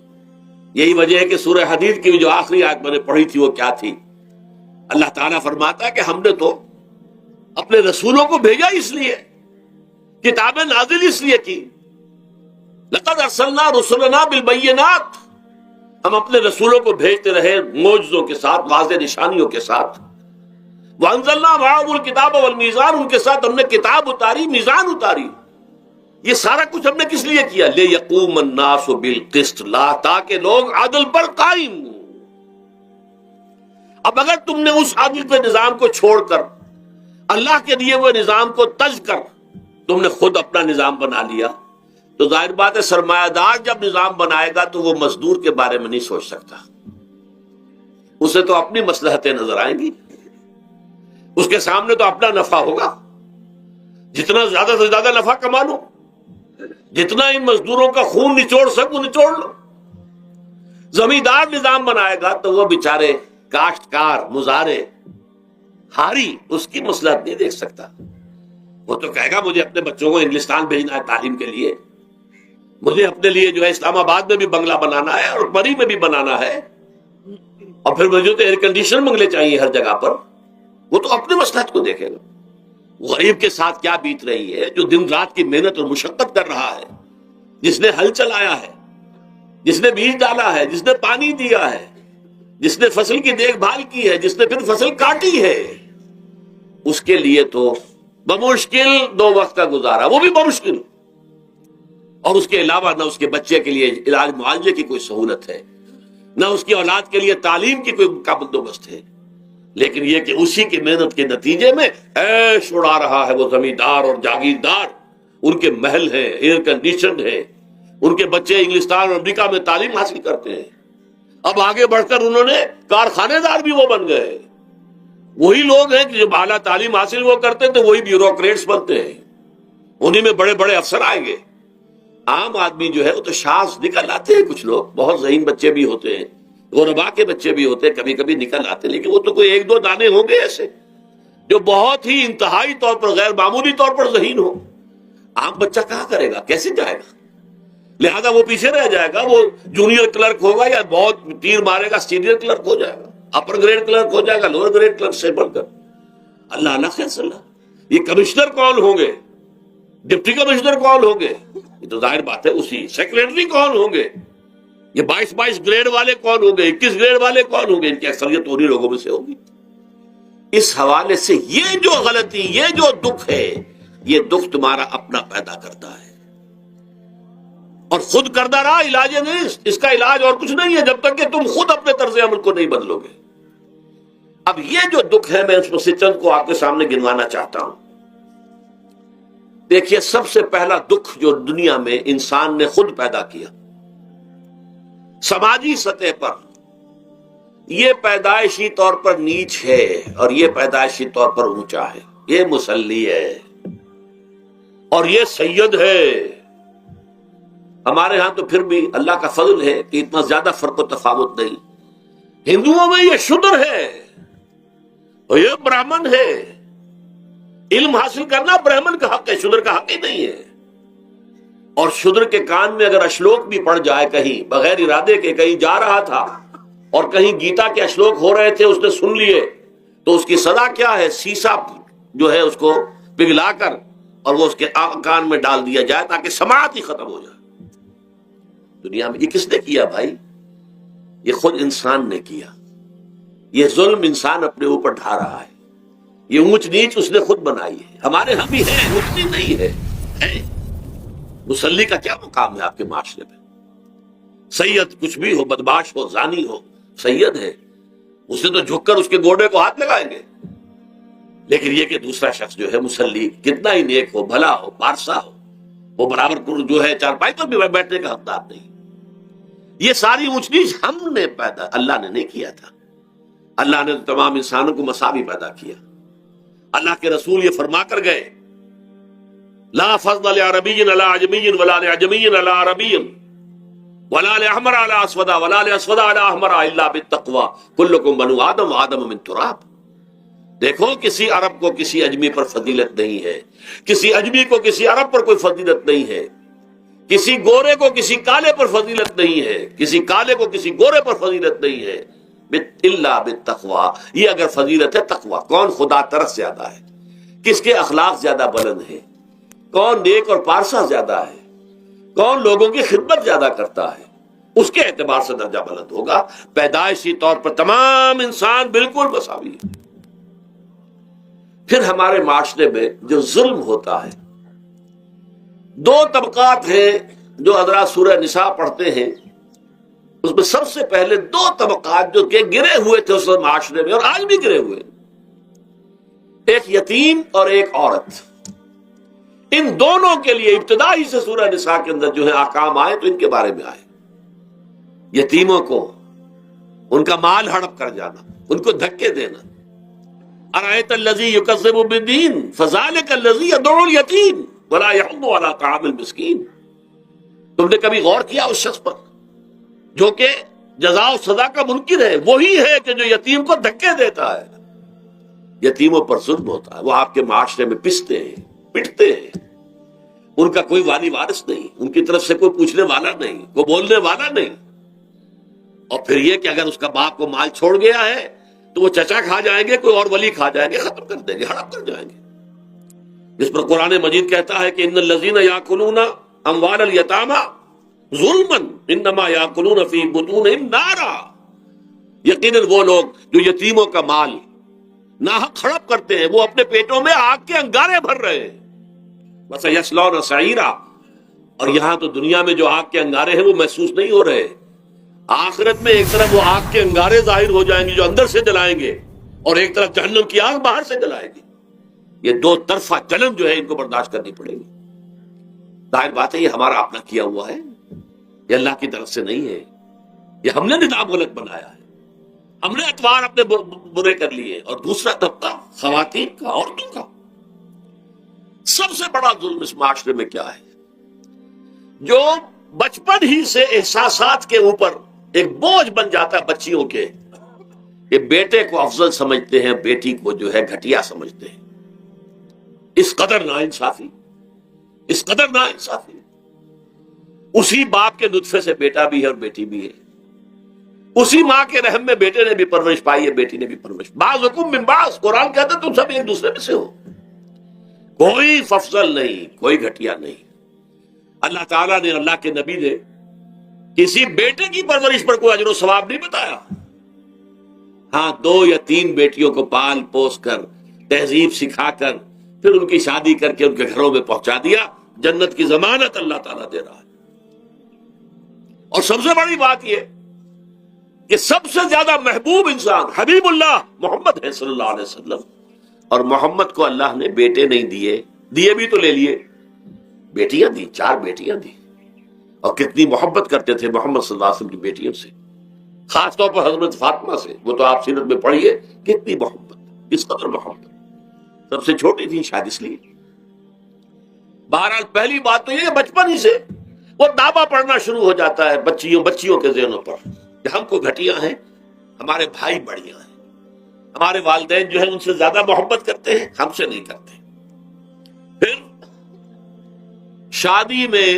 یہی وجہ ہے کہ سورہ حدید کی جو آخری آیت میں نے پڑھی تھی وہ کیا تھی؟ اللہ تعالیٰ فرماتا ہے کہ ہم نے تو اپنے رسولوں کو بھیجا اس لیے، کتابیں نازل اس لیے کی، لقد ارسلنا رسلنا بالبینات، ہم اپنے رسولوں کو بھیجتے رہے معجزوں کے ساتھ، واضح نشانیوں کے ساتھ، وانزلنا معهم الکتاب والمیزان، ان کے ساتھ ہم نے کتاب اتاری، میزان اتاری۔ یہ سارا کچھ ہم نے کس لیے کیا؟ لیقوم الناس بالقسط، تاکہ لوگ عدل پر قائم ہوں۔ اب اگر تم نے اس عدل کے نظام کو چھوڑ کر اللہ کے دیے ہوئے نظام کو تج کر تم نے خود اپنا نظام بنا لیا، تو ظاہر بات ہے سرمایہ دار جب نظام بنائے گا تو وہ مزدور کے بارے میں نہیں سوچ سکتا، اسے تو اپنی مصلحتیں نظر آئیں گی، اس کے سامنے تو اپنا نفع ہوگا، جتنا زیادہ سے زیادہ نفع کما لو، جتنا ان مزدوروں کا خون نچوڑ سکو نچوڑ لو۔ زمیندار نظام بنائے گا تو وہ بیچارے کاشتکار، مزارع، ہاری اس کی مصلحت نہیں دیکھ سکتا، وہ تو کہے گا مجھے اپنے بچوں کو انگلستان بھیجنا ہے تعلیم کے لیے، مجھے اپنے لیے جو ہے اسلام آباد میں بھی بنگلہ بنانا ہے اور مری میں بھی بنانا ہے، اور پھر مجھے تو ایئر کنڈیشن بنگلے چاہیے ہر جگہ پر، وہ تو اپنے مصلحت کو دیکھے گا۔ غریب کے ساتھ کیا بیت رہی ہے جو دن رات کی محنت اور مشقت کر رہا ہے، جس نے ہل چلایا ہے، جس نے بیج ڈالا ہے، جس نے پانی دیا ہے، جس نے فصل کی دیکھ بھال کی ہے، جس نے پھر فصل کاٹی ہے، اس کے لیے تو بمشکل 2 وقت کا گزارا، وہ بھی بمشکل، اور اس کے علاوہ نہ اس کے بچے کے لیے علاج معالجے کی کوئی سہولت ہے، نہ اس کی اولاد کے لیے تعلیم کی کوئی کا بندوبست ہے، لیکن یہ کہ اسی کی محنت کے نتیجے میں عیش اڑا رہا ہے وہ زمیندار اور جاگیردار، ان کے محل ہیں، ایئر کنڈیشنڈ ہیں، ان کے بچے انگلستان اور امریکہ میں تعلیم حاصل کرتے ہیں، اب آگے بڑھ کر انہوں نے کارخانے دار بھی وہ بن گئے، وہی لوگ ہیں کہ جب اعلیٰ تعلیم حاصل وہ کرتے تھے وہی بیوروکریٹس بنتے ہیں، انہی میں بڑے بڑے افسر آئیں گے۔ عام آدمی جو ہے وہ تو شاذ نکل آتے ہیں، کچھ لوگ بہت ذہین بچے بھی ہوتے ہیں، غربا کے بچے بھی ہوتے ہیں، کبھی کبھی نکل آتے ہیں، لیکن وہ تو کوئی 1-2 دانے ہوں گے ایسے جو بہت ہی انتہائی طور پر غیر معمولی طور پر ذہین ہو۔ عام بچہ کہاں کرے گا، کیسے جائے گا؟ لہذا وہ پیچھے رہ جائے گا، وہ جونیئر کلرک ہوگا یا بہت تیر مارے گا سینئر کلرک ہو جائے گا، اپر گریڈ کلرک ہو جائے گا لوور گریڈ کلرک سے بڑھ کر۔ اللہ اللہ خیر صلی اللہ، یہ کمشنر کون ہوں گے، ڈپٹی کمشنر کون ہوں گے، یہ تو ظاہر بات ہے اسی، سیکریٹری کون ہوں گے، یہ 22 گریڈ والے کون ہوں گے، 21 گریڈ والے کون ہوں گے، ان کی اکثریت انہی لوگوں میں سے ہوگی۔ اس حوالے سے یہ جو غلطی، یہ جو دکھ ہے، یہ دکھ تمہارا اپنا پیدا کرتا ہے اور خود کردہ رہا، علاج نہیں، اس کا علاج اور کچھ نہیں ہے جب تک کہ تم خود اپنے طرز عمل کو نہیں بدلو گے۔ اب یہ جو دکھ ہے میں اس میں سے چند کو آپ کے سامنے گنوانا چاہتا ہوں۔ دیکھیے، سب سے پہلا دکھ جو دنیا میں انسان نے خود پیدا کیا سماجی سطح پر، یہ پیدائشی طور پر نیچ ہے اور یہ پیدائشی طور پر اونچا ہے، یہ مسلی ہے اور یہ سید ہے۔ ہمارے ہاں تو پھر بھی اللہ کا فضل ہے کہ اتنا زیادہ فرق و تفاوت نہیں، ہندوؤں میں یہ شودر ہے اور یہ برہمن ہے، علم حاصل کرنا برہمن کا حق ہے، شودر کا حق ہی نہیں ہے۔ اور شودر کے کان میں اگر اشلوک بھی پڑ جائے کہیں بغیر ارادے کے، کہیں جا رہا تھا اور کہیں گیتا کے اشلوک ہو رہے تھے اس نے سن لیے، تو اس کی سزا کیا ہے؟ سیسا جو ہے اس کو پگھلا کر اور وہ اس کے کان میں ڈال دیا جائے تاکہ سماعت ہی ختم ہو جائے۔ دنیا میں یہ کس نے کیا بھائی؟ یہ خود انسان نے کیا۔ یہ ظلم انسان اپنے اوپر ڈھا رہا ہے، یہ اونچ نیچ اس نے خود بنائی ہے۔ ہمارے ہاں بھی ہے، اونچ نیچ نہیں ہے۔ مسلی کا کیا مقام ہے آپ کے معاشرے میں؟ سید کچھ بھی ہو، بدماش ہو، زانی ہو، سید ہے، اسے تو جھک کر اس کے گوڑے کو ہاتھ لگائیں گے۔ لیکن یہ کہ دوسرا شخص جو ہے مسلی، کتنا ہی نیک ہو، بھلا ہو، پارسا ہو، وہ برابر جو ہے چارپائی پر بھی بیٹھنے کا حقدار نہیں۔ یہ ساری اونچ نیچ ہم نے پیدا، اللہ نے نہیں کیا تھا۔ اللہ نے تمام انسانوں کو مساوی پیدا کیا۔ اللہ کے رسول یہ فرما کر گئے، لا فضل لعربی علی عجمی ولا لعجمی علی عربی ولا لأحمر علی اسود ولا لأسود علی احمر الا بالتقوی کلکم بنو آدم وآدم من تراب۔ دیکھو، کسی عرب کو کسی اجمی پر فضیلت نہیں ہے، کسی اجمی کو کسی عرب پر کوئی فضیلت نہیں ہے، کسی گورے کو کسی کالے پر فضیلت نہیں ہے، کسی کالے کو کسی گورے پر فضیلت نہیں ہے، الا بالتقوی۔ یہ اگر فضیلت ہے تقوی، کون خدا ترس زیادہ ہے، کس کے اخلاق زیادہ بلند ہے، کون نیک اور پارسا زیادہ ہے، کون لوگوں کی خدمت زیادہ کرتا ہے، اس کے اعتبار سے درجہ بلند ہوگا۔ پیدائشی طور پر تمام انسان بالکل مساوی ہے۔ پھر ہمارے معاشرے میں جو ظلم ہوتا ہے، دو طبقات ہیں جو حضرات سورہ نساء پڑھتے ہیں، اس میں سب سے پہلے دو طبقات جو کہ گرے ہوئے تھے اس معاشرے میں اور آج بھی گرے ہوئے، ایک یتیم اور ایک عورت۔ ان دونوں کے لیے ابتدائی سے سورہ نساء کے اندر جو ہے احکام آئے تو ان کے بارے میں آئے۔ یتیموں کو ان کا مال ہڑپ کر جانا، ان کو دھکے دینا۔ ارأیت الذی یکذب بالدین فذلک الذی یدعو الیتیم ولا یحض علی طعام المسکین۔ تم نے کبھی غور کیا اس شخص پر جو کہ جزا و سزا کا منکر ہے؟ وہی ہے کہ جو یتیم کو دھکے دیتا ہے۔ یتیموں پر ظلم ہوتا ہے، وہ آپ کے معاشرے میں پستے ہیں، پٹتے ہیں، ان کا کوئی والی وارث نہیں، ان کی طرف سے کوئی پوچھنے والا نہیں، کوئی بولنے والا نہیں۔ اور پھر یہ کہ اگر اس کا باپ کو مال چھوڑ گیا ہے تو وہ چچا کھا جائیں گے، کوئی اور ولی کھا جائیں گے، ختم کر دیں گے، ہڑپ کر جائیں گے۔ جس پر قرآن مجید کہتا ہے کہ ان الذین یاکلون اموال الیتامی ظلما انما یاکلون فی بطونہم نارا۔ یقیناً وہ لوگ جو یتیموں کا مال ناحق ہڑپ کرتے ہیں وہ اپنے پیٹوں میں آگ کے انگارے بھر رہے ہیں۔ وَسَيَصْلَوْنَ سَعِيرًا۔ اور یہاں تو دنیا میں جو آگ کے انگارے ہیں وہ محسوس نہیں ہو رہے، آخرت میں ایک طرف وہ آگ کے انگارے ظاہر ہو جائیں گے جو اندر سے جلائیں گے، اور ایک طرف جہنم کی آگ باہر سے جلائے گی۔ یہ دو طرفہ جلن جو ہے ان کو برداشت کرنی پڑے گی۔ ظاہر بات ہے یہ ہمارا اپنا کیا ہوا ہے، یہ اللہ کی طرف سے نہیں ہے، یہ ہم نے نظام غلط بنایا ہے، ہم نے اطوار اپنے برے کر لیے۔ اور دوسرا طبقہ خواتین کا، عورتوں کا۔ سب سے بڑا ظلم اس معاشرے میں کیا ہے؟ جو بچپن ہی سے احساسات کے اوپر ایک بوجھ بن جاتا ہے بچیوں کے، کہ بیٹے کو افضل سمجھتے ہیں، بیٹی کو جو ہے گھٹیا سمجھتے ہیں۔ اس قدر ناانصافی، اس قدر ناانصافی۔ اسی باپ کے نطفے سے بیٹا بھی ہے اور بیٹی بھی ہے، اسی ماں کے رحم میں بیٹے نے بھی پرورش پائی ہے، بیٹی نے بھی پرورش۔ بعضکم من بعض، قرآن کہتا ہے تم سب ایک دوسرے میں سے ہو، کوئی فضل نہیں، کوئی گھٹیا نہیں۔ اللہ تعالیٰ نے، اللہ کے نبی نے کسی بیٹے کی پرورش پر کوئی اجر و ثواب نہیں بتایا۔ ہاں 2 یا 3 بیٹیوں کو پال پوس کر، تہذیب سکھا کر، پھر ان کی شادی کر کے ان کے گھروں میں پہنچا دیا، جنت کی ضمانت اللہ تعالیٰ دے رہا ہے۔ اور سب سے بڑی بات یہ کہ سب سے زیادہ محبوب انسان حبیب اللہ محمد ہے صلی اللہ علیہ وسلم، اور محمد کو اللہ نے بیٹے نہیں دیے بھی تو لے لیے، بیٹیاں دی، 4 بیٹیاں دی، اور کتنی محبت کرتے تھے محمد صلی اللہ علیہ وسلم کی بیٹیوں سے، خاص طور پر حضرت فاطمہ سے، وہ تو آپ سیرت میں پڑھیے کتنی محبت، کس قدر محبت، سب سے چھوٹی تھی شاید اس لیے۔ بہرحال پہلی بات تو یہ بچپن ہی سے وہ دعویٰ پڑھنا شروع ہو جاتا ہے بچیوں کے ذہنوں پر کہ ہم کو گھٹیا ہیں، ہمارے بھائی بڑھیا ہیں، ہمارے والدین جو ہیں ان سے زیادہ محبت کرتے ہیں، ہم سے نہیں کرتے۔ پھر شادی میں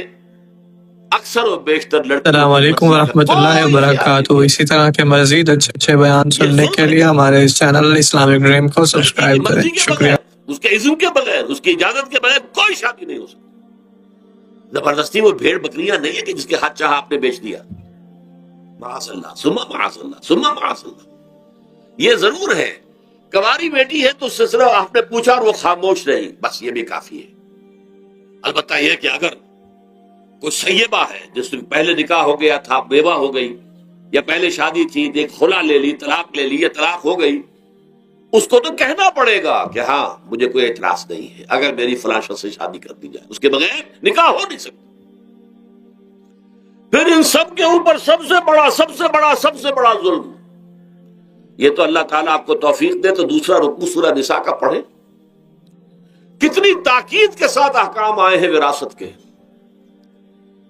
اکثر و بیشتر لڑکے، السلام علیکم ورحمۃ اللہ وبرکاتہ۔ اسی طرح کے مزید اچھے بیان سننے کے لیے ہمارے اس چینل اسلامک ڈریم کو سبسکرائب کریں، شکریہ۔ اس کے اذن کے بغیر، اس کی اجازت کے بغیر کوئی شادی نہیں ہو سکتی۔ زبردستی وہ بھیڑ بکریاں نہیں ہے کہ جس کے ہاتھ چاہا آپ نے بیچ دیا، معاذ اللہ ثم معاذ اللہ ثم معاذ اللہ۔ یہ ضرور ہے کنواری بیٹی ہے تو اس سے صرف آپ نے پوچھا اور وہ خاموش رہی، بس یہ بھی کافی ہے۔ البتہ یہ کہ اگر کوئی سیبہ ہے جس میں پہلے نکاح ہو گیا تھا، بیوہ ہو گئی، یا پہلے شادی تھی ایک خلا لے لی، طلاق لے لی یا طلاق ہو گئی، اس کو تو کہنا پڑے گا کہ ہاں مجھے کوئی اعتراض نہیں ہے اگر میری فلاں شخص سے شادی کر دی جائے، اس کے بغیر نکاح ہو نہیں سکتا۔ پھر ان سب کے اوپر سب سے بڑا ظلم، یہ تو اللہ تعالیٰ آپ کو توفیق دے تو دوسرا رکوع سورہ نساء کا پڑھیں، کتنی تاکید کے ساتھ احکام آئے ہیں وراثت کے۔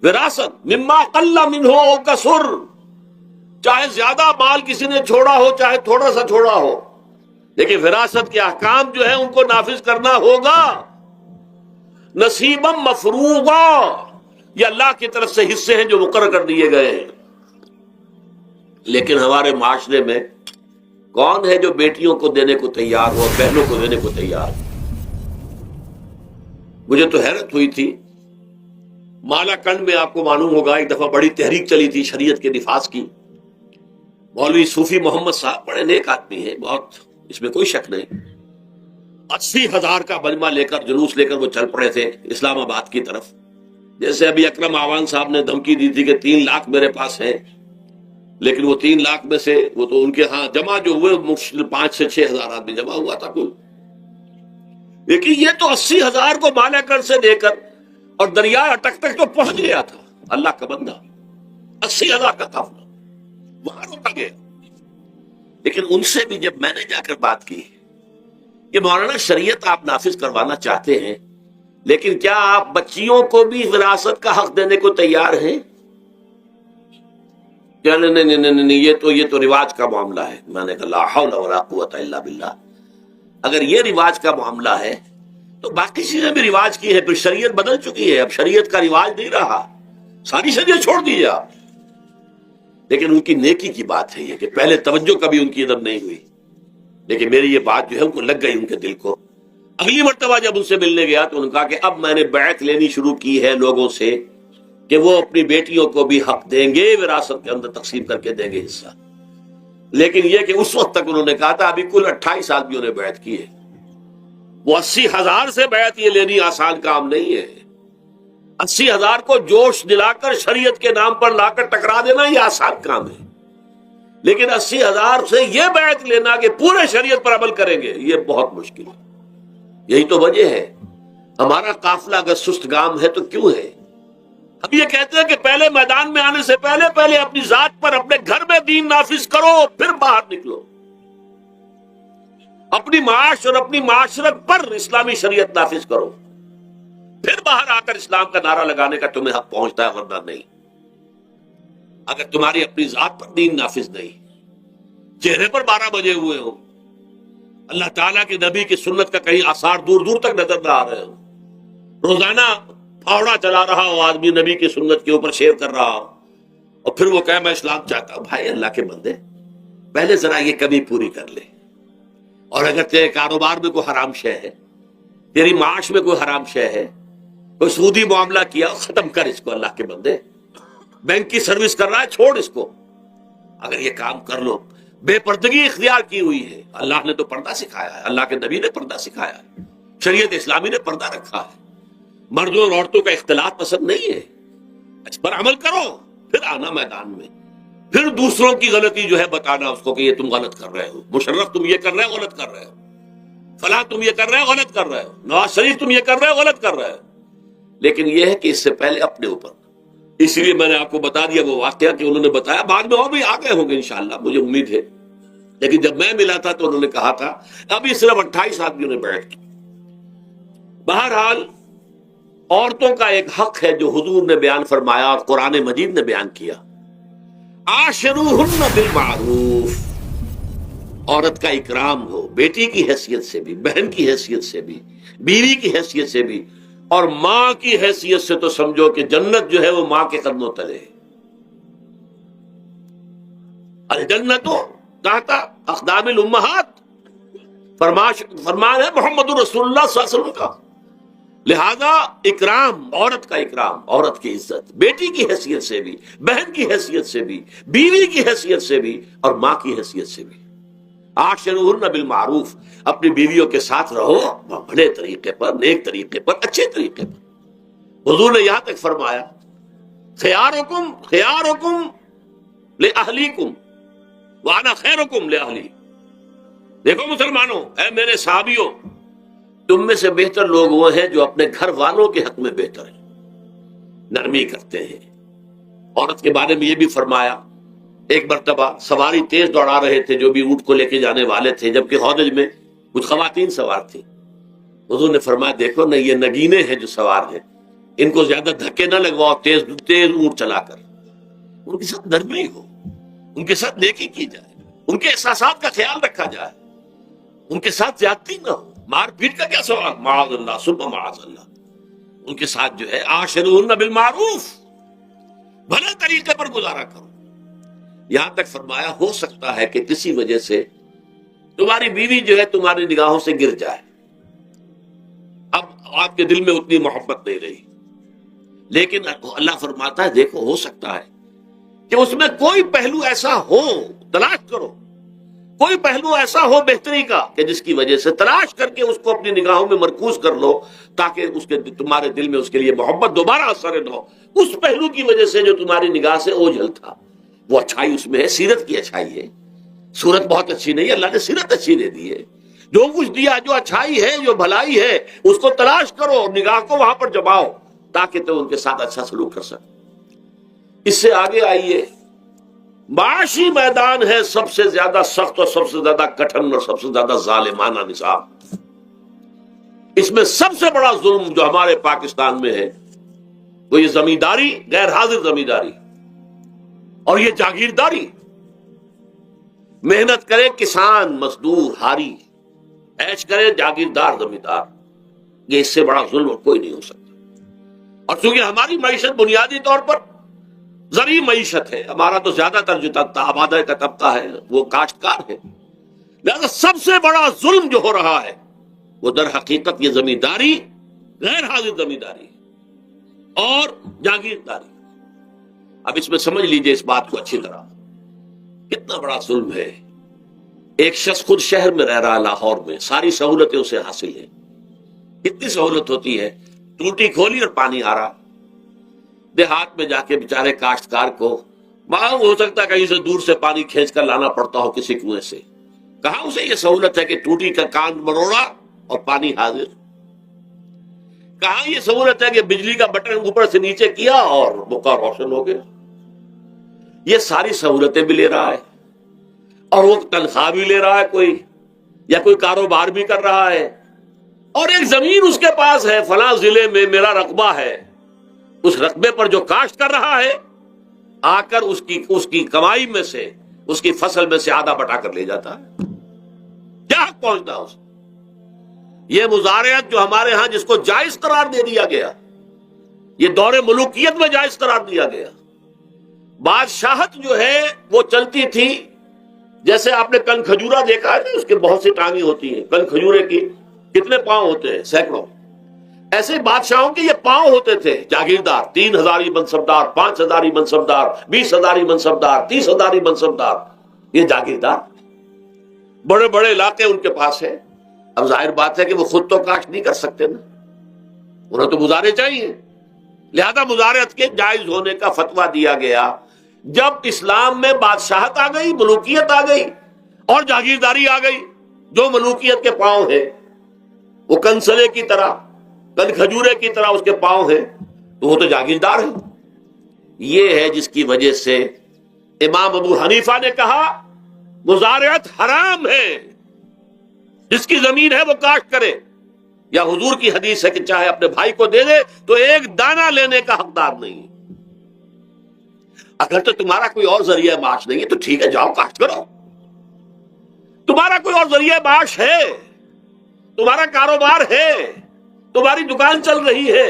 وراثت مما قل منہ او کثر، چاہے زیادہ مال کسی نے چھوڑا ہو چاہے تھوڑا سا چھوڑا ہو، لیکن وراثت کے احکام جو ہے ان کو نافذ کرنا ہوگا۔ نصیبا مفروضا، یہ اللہ کی طرف سے حصے ہیں جو مقرر کر دیے گئے ہیں۔ لیکن ہمارے معاشرے میں کون ہے جو بیٹیوں کو دینے کو تیار ہو، بہنوں کو دینے کو تیار ہو؟ مجھے تو حیرت ہوئی تھی، مالا کنڈ میں آپ کو معلوم ہوگا ایک دفعہ بڑی تحریک چلی تھی شریعت کے نفاذ کی۔ مولوی صوفی محمد صاحب بڑے نیک آدمی ہیں، بہت، اس میں کوئی شک نہیں، 80,000 کا مجمع لے کر، جلوس لے کر وہ چل پڑے تھے اسلام آباد کی طرف۔ جیسے ابھی اکرم آوان صاحب نے دھمکی دی تھی کہ 3 لاکھ میرے پاس ہیں، لیکن وہ 3 لاکھ میں سے وہ تو ان کے ہاں جمع جو ہوئے مشکل 5 سے 6,000 آدمی جمع ہوا تھا کل، لیکن یہ تو 80,000 کو مالا کنڈ سے لے کر اور دریا اٹک تک تو پہنچ گیا تھا۔ اللہ کا بندہ 80,000 کا قافلہ وہاں روکا گیا۔ لیکن ان سے بھی جب میں نے جا کر بات کی کہ مولانا شریعت آپ نافذ کروانا چاہتے ہیں، لیکن کیا آپ بچیوں کو بھی وراثت کا حق دینے کو تیار ہیں؟ کیا نہیں، یہ تو رواج کا معاملہ ہے۔ میں نے کہا لا حول ولا قوت الا باللہ، اگر یہ رواج کا معاملہ ہے تو باقی چیزیں بھی رواج کی ہے، پھر شریعت بدل چکی ہے، اب شریعت کا رواج نہیں رہا، ساری شریعت چھوڑ دیجیے آپ۔ لیکن ان کی نیکی کی بات ہے یہ کہ پہلے توجہ کبھی ان کی ادب نہیں ہوئی، لیکن میری یہ بات جو ہے ان کو لگ گئی ان کے دل کو۔ اگلی مرتبہ جب ان سے ملنے گیا تو انہوں نے کہا کہ اب میں نے بیعت لینی شروع کی ہے لوگوں سے کہ وہ اپنی بیٹیوں کو بھی حق دیں گے، وراثت کے اندر تقسیم کر کے دیں گے حصہ۔ لیکن یہ کہ اس وقت تک انہوں نے کہا تھا ابھی کل 28 آدمیوں نے بیعت کی ہے، وہ 80,000 سے بیعت یہ لینی آسان کام نہیں ہے۔ 80,000 کو جوش دلا کر شریعت کے نام پر لا کر ٹکرا دینا یہ آسان کام ہے، لیکن 80,000 سے یہ بیعت لینا کہ پورے شریعت پر عمل کریں گے یہ بہت مشکل ہے۔ یہی تو وجہ ہے ہمارا قافلہ اگر سست گام ہے تو کیوں ہے؟ ہم یہ کہتے ہیں کہ پہلے میدان میں آنے سے پہلے اپنی ذات پر، اپنے گھر میں دین نافذ کرو، پھر باہر نکلو، اپنی معاش اور اپنی معاشرت پر اسلامی شریعت نافذ کرو، پھر باہر آ کر اسلام کا نعرہ لگانے کا تمہیں حق پہنچتا ہے، ورنہ نہیں۔ اگر تمہاری اپنی ذات پر دین نافذ نہیں، چہرے پر 12 بجے ہوئے ہو، اللہ تعالیٰ کے نبی کی سنت کا کہیں آثار دور دور تک نظر نہ آ رہے ہو، روزانہ آوڑا چلا رہا ہو آدمی نبی کی سنت کے اوپر شیو کر رہا ہو اور پھر وہ کہے میں اسلام چاہتا ہوں. بھائی اللہ کے بندے پہلے ذرا یہ کمی پوری کر لے. اور اگر تیرے کاروبار میں کوئی حرام شے ہے, تیری معاش میں کوئی حرام شے ہے, کوئی سودی معاملہ کیا, ختم کر اس کو. اللہ کے بندے بینک کی سروس کر رہا ہے, چھوڑ اس کو. اگر یہ کام کر لو, بے پردگی اختیار کی ہوئی ہے. اللہ نے تو پردہ سکھایا ہے, اللہ کے نبی نے پردہ سکھایا ہے, شریعت اسلامی نے پردہ رکھا ہے. مردوں اور عورتوں کا اختلاط پسند نہیں ہے, اس پر عمل کرو, پھر آنا میدان میں, پھر دوسروں کی غلطی جو ہے بتانا اس کو کہ یہ تم غلط کر رہے ہو, مشرف تم یہ کر رہے ہو, غلط کر رہے ہو, فلاں تم یہ کر رہے ہو, غلط کر رہے ہو, نواز شریف تم یہ کر رہے ہو, غلط کر رہے ہو. لیکن یہ ہے کہ اس سے پہلے اپنے اوپر. اس لیے میں نے آپ کو بتا دیا وہ واقعہ کہ انہوں نے بتایا, بعد میں اور بھی آگے ہوں گے انشاءاللہ, مجھے امید ہے. لیکن جب میں ملا تھا تو انہوں نے کہا تھا ابھی صرف 28 آدمیوں نے بیعت کی. بہرحال عورتوں کا ایک حق ہے جو حضور نے بیان فرمایا اور قرآن مجید نے بیان کیا, عاشروہن بالمعروف. عورت کا اکرام ہو, بیٹی کی حیثیت سے بھی, بہن کی حیثیت سے بھی, بیوی کی حیثیت سے بھی, اور ماں کی حیثیت سے تو سمجھو کہ جنت جو ہے وہ ماں کے قدموں تلے. الجنت تحت اقدام الامہات, فرمان ہے محمد رسول اللہ صلی اللہ علیہ وسلم کا. لہذا اکرام, عورت کا اکرام, عورت کی عزت, بیٹی کی حیثیت سے بھی, بہن کی حیثیت سے بھی, بیوی کی حیثیت سے بھی, اور ماں کی حیثیت سے بھی. عاشروہن بالمعروف, اپنی بیویوں کے ساتھ رہو بڑے طریقے پر, نیک طریقے پر, اچھے طریقے پر. حضور نے یہاں تک فرمایا خیارکم خیارکم لأہلیکم وانا خیرکم لأہلی. دیکھو مسلمانوں, اے میرے صحابیوں, تم میں سے بہتر لوگ وہ ہیں جو اپنے گھر والوں کے حق میں بہتر ہیں, نرمی کرتے ہیں. عورت کے بارے میں یہ بھی فرمایا, ایک مرتبہ سواری تیز دوڑا رہے تھے جو بھی اونٹ کو لے کے جانے والے تھے, جبکہ ہودج میں کچھ خواتین سوار تھیں. حضور نے فرمایا دیکھو نا, یہ نگینے ہیں جو سوار ہیں, ان کو زیادہ دھکے نہ لگواؤ تیز تیز اونٹ چلا کر. ان کے ساتھ نرمی ہو, ان کے ساتھ نیکی کی جائے, ان کے احساسات کا خیال رکھا جائے, ان کے ساتھ زیادتی نہ ہو. مار پیٹ کا کیا سوال, معاذ اللہ ثم معاذ اللہ. ان کے ساتھ جو ہے عاشروہن بالمعروف, بھلے طریقے پر گزارا کرو. یہاں تک فرمایا ہو سکتا ہے کہ کسی وجہ سے تمہاری بیوی جو ہے تمہاری نگاہوں سے گر جائے, اب آپ کے دل میں اتنی محبت نہیں رہی, لیکن اللہ فرماتا ہے دیکھو ہو سکتا ہے کہ اس میں کوئی پہلو ایسا ہو, تلاش کرو, کوئی پہلو ایسا ہو بہتری کا کہ جس کی وجہ سے تلاش کر کے اس کو اپنی نگاہوں میں مرکوز کر لو, تاکہ اس کے تمہارے دل میں اس کے لیے محبت دوبارہ اثر نہ ہو. اس پہلو کی وجہ سے جو تمہاری نگاہ سے اوجھل تھا, وہ اچھائی اس میں ہے, سیرت کی اچھائی ہے. صورت بہت اچھی نہیں, اللہ نے سیرت اچھی دے دی ہے. جو کچھ دیا, جو اچھائی ہے, جو بھلائی ہے, اس کو تلاش کرو, نگاہ کو وہاں پر جماؤ تاکہ تم ان کے ساتھ اچھا سلوک کر سکو. اس سے آگے آئیے, معاشی میدان ہے سب سے زیادہ سخت اور سب سے زیادہ کٹھن اور سب سے زیادہ ظالمانہ نظام. اس میں سب سے بڑا ظلم جو ہمارے پاکستان میں ہے وہ یہ زمینداری, غیر حاضر زمینداری, اور یہ جاگیرداری. محنت کرے کسان مزدور ہاری, عیش کرے جاگیردار زمیندار, یہ اس سے بڑا ظلم اور کوئی نہیں ہو سکتا. اور چونکہ ہماری معیشت بنیادی طور پر زرعی معیشت ہے, ہمارا تو زیادہ تر جو آبادی کا طبقہ ہے وہ کاشتکار ہے, لہذا سب سے بڑا ظلم جو ہو رہا ہے وہ در حقیقت یہ زمینداری, غیر حاضر زمینداری اور جاگیرداری. اب اس میں سمجھ لیجئے اس بات کو اچھی طرح, کتنا بڑا ظلم ہے. ایک شخص خود شہر میں رہ رہا, لاہور میں, ساری سہولتیں اسے حاصل ہیں. کتنی سہولت ہوتی ہے, ٹوٹی کھولی اور پانی آ رہا. دیہات میں جا کے بیچارے کاشتکار کو معلوم ہو سکتا ہے کہیں سے دور سے پانی کھینچ کر لانا پڑتا ہو کسی کنویں سے. کہاں اسے یہ سہولت ہے کہ ٹوٹی کا کان مروڑا اور پانی حاضر. کہاں یہ سہولت ہے کہ بجلی کا بٹن اوپر سے نیچے کیا اور موقع روشن ہو گیا. یہ ساری سہولتیں بھی لے رہا ہے اور وہ تنخواہ بھی لے رہا ہے کوئی, یا کوئی کاروبار بھی کر رہا ہے, اور ایک زمین اس کے پاس ہے, فلاں ضلع میں میرا رقبہ ہے, اس رقبے پر جو کاشت کر رہا ہے آ کر اس کی کمائی میں سے, اس کی فصل میں سے آدھا بٹا کر لے جاتا ہے. کیا حق پہنچتا ہے اسے؟ یہ مزارعت جو ہمارے ہاں جس کو جائز قرار دے دیا گیا, یہ دور ملوکیت میں جائز قرار دیا گیا. بادشاہت جو ہے وہ چلتی تھی جیسے آپ نے کن کھجورا دیکھا ہے نا، اس کے بہت سی ٹانگیں ہوتی ہیں. کن کھجورے کی کتنے پاؤں ہوتے ہیں؟ سینکڑوں. ایسے بادشاہوں کے یہ پاؤں ہوتے تھے. جاگیردار 3,000 منصبدار، 5,000 منصبدار، 20,000 منصبدار، 30,000 منصبدار، یہ جاگیردار. بڑے بڑے علاقے ان کے پاس ہیں. اب ظاہر بات ہے کہ وہ خود تو کاشت نہیں کر سکتے نا، انہیں تو مزارع چاہیے. لہذا مزارعت کے جائز ہونے کا فتویٰ دیا گیا. جب اسلام میں بادشاہت آ گئی، ملوکیت آ گئی اور جاگیرداری آ گئی، جو ملوکیت کے پاؤں ہیں وہ کنسلے کی طرح، کن کھجورے کی طرح اس کے پاؤں ہیں، تو وہ تو جاگیردار ہے. یہ ہے جس کی وجہ سے امام ابو حنیفہ نے کہا مزارعت حرام ہے، جس کی زمین ہے وہ کاشت کرے. یا حضور کی حدیث ہے کہ چاہے اپنے بھائی کو دے دے تو ایک دانہ لینے کا حقدار نہیں. اگر تو تمہارا کوئی اور ذریعہ معاش نہیں ہے تو ٹھیک ہے، جاؤ کاشت کرو. تمہارا کوئی اور ذریعہ معاش ہے، تمہارا کاروبار ہے، تمہاری دکان چل رہی ہے،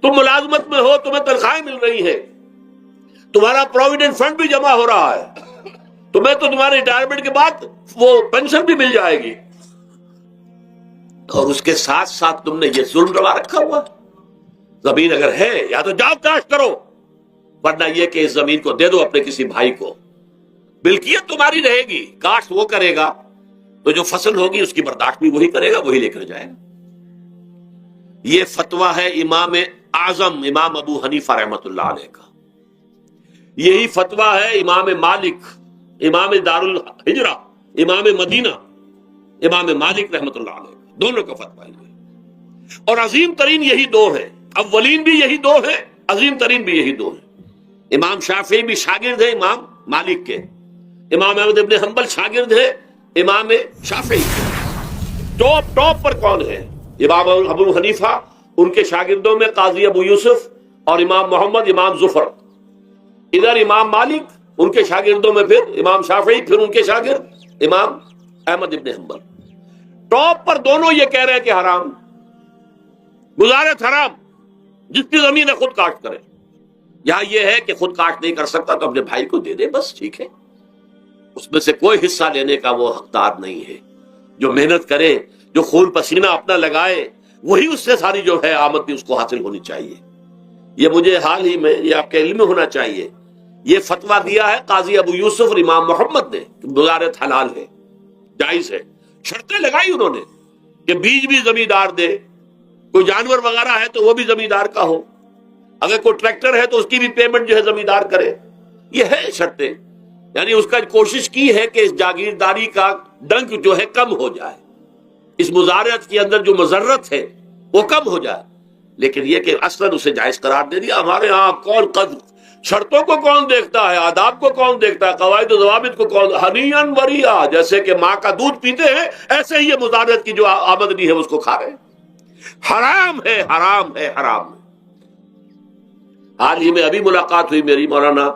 تم ملازمت میں ہو، تمہیں تنخواہیں مل رہی ہے، تمہارا پروویڈنٹ فنڈ بھی جمع ہو رہا ہے، تمہیں تو تمہارے ریٹائرمنٹ کے بعد وہ پینشن بھی مل جائے گی، اور اس کے ساتھ ساتھ تم نے یہ ظلم روا رکھا ہوا. زمین اگر ہے یا تو جاؤ کاشت کرو، ورنہ یہ کہ اس زمین کو دے دو اپنے کسی بھائی کو. ملکیت تمہاری رہے گی، کاشت وہ کرے گا تو جو فصل ہوگی اس کی برداشت بھی وہی کرے گا، وہی لے کر جائے گا. یہ فتویٰ ہے امام اعظم امام ابو حنیفہ رحمۃ اللہ علیہ کا. یہی فتویٰ ہے امام مالک، امام دار الحجرہ، امام مدینہ، امام مالک رحمۃ اللہ علیہ، دونوں کا فتویٰ ہے. اور عظیم ترین یہی دو ہے، اولین بھی یہی دو ہے، عظیم ترین بھی یہی دو ہے. امام شافعی بھی شاگرد ہے امام مالک کے، امام احمد ابن حنبل شاگرد ہے امام شافعی کے. ٹاپ پر کون ہے؟ امام ابو حنیفہ، ان کے شاگردوں میں قاضی ابو یوسف اور امام محمد امام ظفر. ادھر امام مالک، ان کے شاگردوں میں پھر امام شافعی، پھر ان کے شاگرد امام احمد ابن حنبل. ٹاپ پر دونوں یہ کہہ رہے ہیں کہ حرام، مزارعت حرام، جس کی زمین ہے خود کاشت کرے. یہاں یہ ہے کہ خود کاشت نہیں کر سکتا تو اپنے بھائی کو دے دے، بس ٹھیک ہے، اس میں سے کوئی حصہ لینے کا وہ حقدار نہیں ہے. جو محنت کرے، جو خون پسینہ اپنا لگائے، وہی اس سے ساری جو ہے آمد بھی اس کو حاصل ہونی چاہیے. یہ مجھے حال ہی میں، یہ آپ کے علم میں ہونا چاہیے، یہ فتویٰ دیا ہے قاضی ابو یوسف اور امام محمد نے کہ مزارعت حلال ہے، جائز ہے. شرطیں لگائی انہوں نے کہ بیج بھی زمیندار دے، کوئی جانور وغیرہ ہے تو وہ بھی زمیندار کا ہو، اگر کوئی ٹریکٹر ہے تو اس کی بھی پیمنٹ جو ہے زمیندار کرے. یہ ہے شرطیں، یعنی اس کا کوشش کی ہے کہ اس جاگیرداری کا ڈنک جو ہے کم ہو جائے، اس مزارعت کے اندر جو مضرت ہے وہ کم ہو جائے. لیکن یہ کہ اصلاً اسے جائز قرار دے دیا. ہمارے ہاں کون شرطوں کو کون دیکھتا ہے، آداب کو کون دیکھتا ہے، قواعد و ضوابط کو کون، ہنیئن وریا، جیسے کہ ماں کا دودھ پیتے ہیں ایسے ہی یہ مزارعت کی جو آمدنی ہے اس کو کھا رہے ہیں. حرام ہے، حرام ہے، حرام ہے. حال ہی میں ابھی ملاقات ہوئی میری مولانا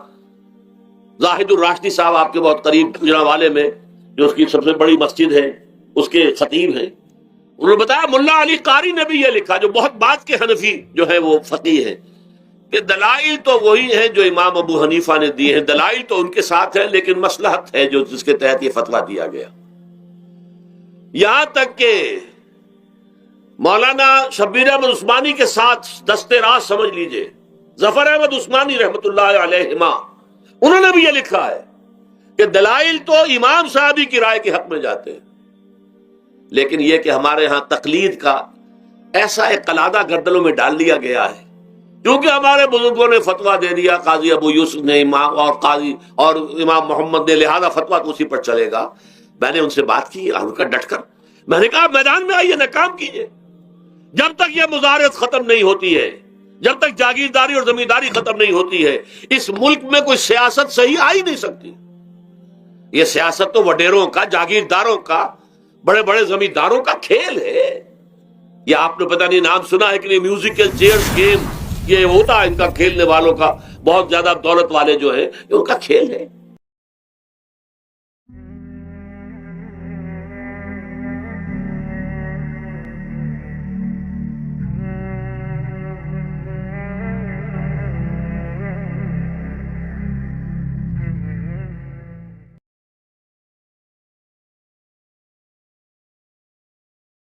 زاہد الراشدی صاحب، آپ کے بہت قریب گجرانوالے میں، جو اس کی سب سے بڑی مسجد ہے، اس کے خطیب ہیں. انہوں نے بتایا ملا علی قاری نے بھی یہ لکھا، جو بہت بعد کے حنفی جو ہے وہ فقیہ ہے، کہ دلائل تو وہی ہیں جو امام ابو حنیفہ نے دیے ہیں، دلائل تو ان کے ساتھ ہیں، لیکن مصلحت ہے جو جس کے تحت یہ فتویٰ دیا گیا. یہاں تک کہ مولانا شبیر احمد عثمانی کے ساتھ دستے راست سمجھ لیجئے، ظفر احمد عثمانی رحمۃ اللہ علیہما، انہوں نے بھی یہ لکھا ہے کہ دلائل تو امام صاحبی کی رائے کے حق میں جاتے ہیں، لیکن یہ کہ ہمارے ہاں تقلید کا ایسا ایک قلادہ گردنوں میں ڈال دیا گیا ہے، کیونکہ ہمارے بزرگوں نے فتویٰ دے دیا، قاضی ابو یوسف نے، امام اور قاضی اور امام محمد نے، لہذا فتویٰ تو اسی پر چلے گا. میں نے ان سے بات کی ان کا ڈٹ کر، میں نے کہا میدان میں آئیے، نہ کام کیجیے. جب تک یہ مزارعت ختم نہیں ہوتی ہے، جب تک جاگیرداری اور زمینداری ختم نہیں ہوتی ہے، اس ملک میں کوئی سیاست صحیح آ ہی نہیں سکتی. یہ سیاست تو وڈیروں کا، جاگیرداروں کا، بڑے بڑے زمینداروں کا کھیل ہے. یہ آپ نے پتہ نہیں نام سنا ہے کہ نہیں، میوزیکل چیئرز گیم، یہ ہوتا ہے ان کا کھیلنے والوں کا، بہت زیادہ دولت والے جو ہیں، یہ ان کا کھیل ہے.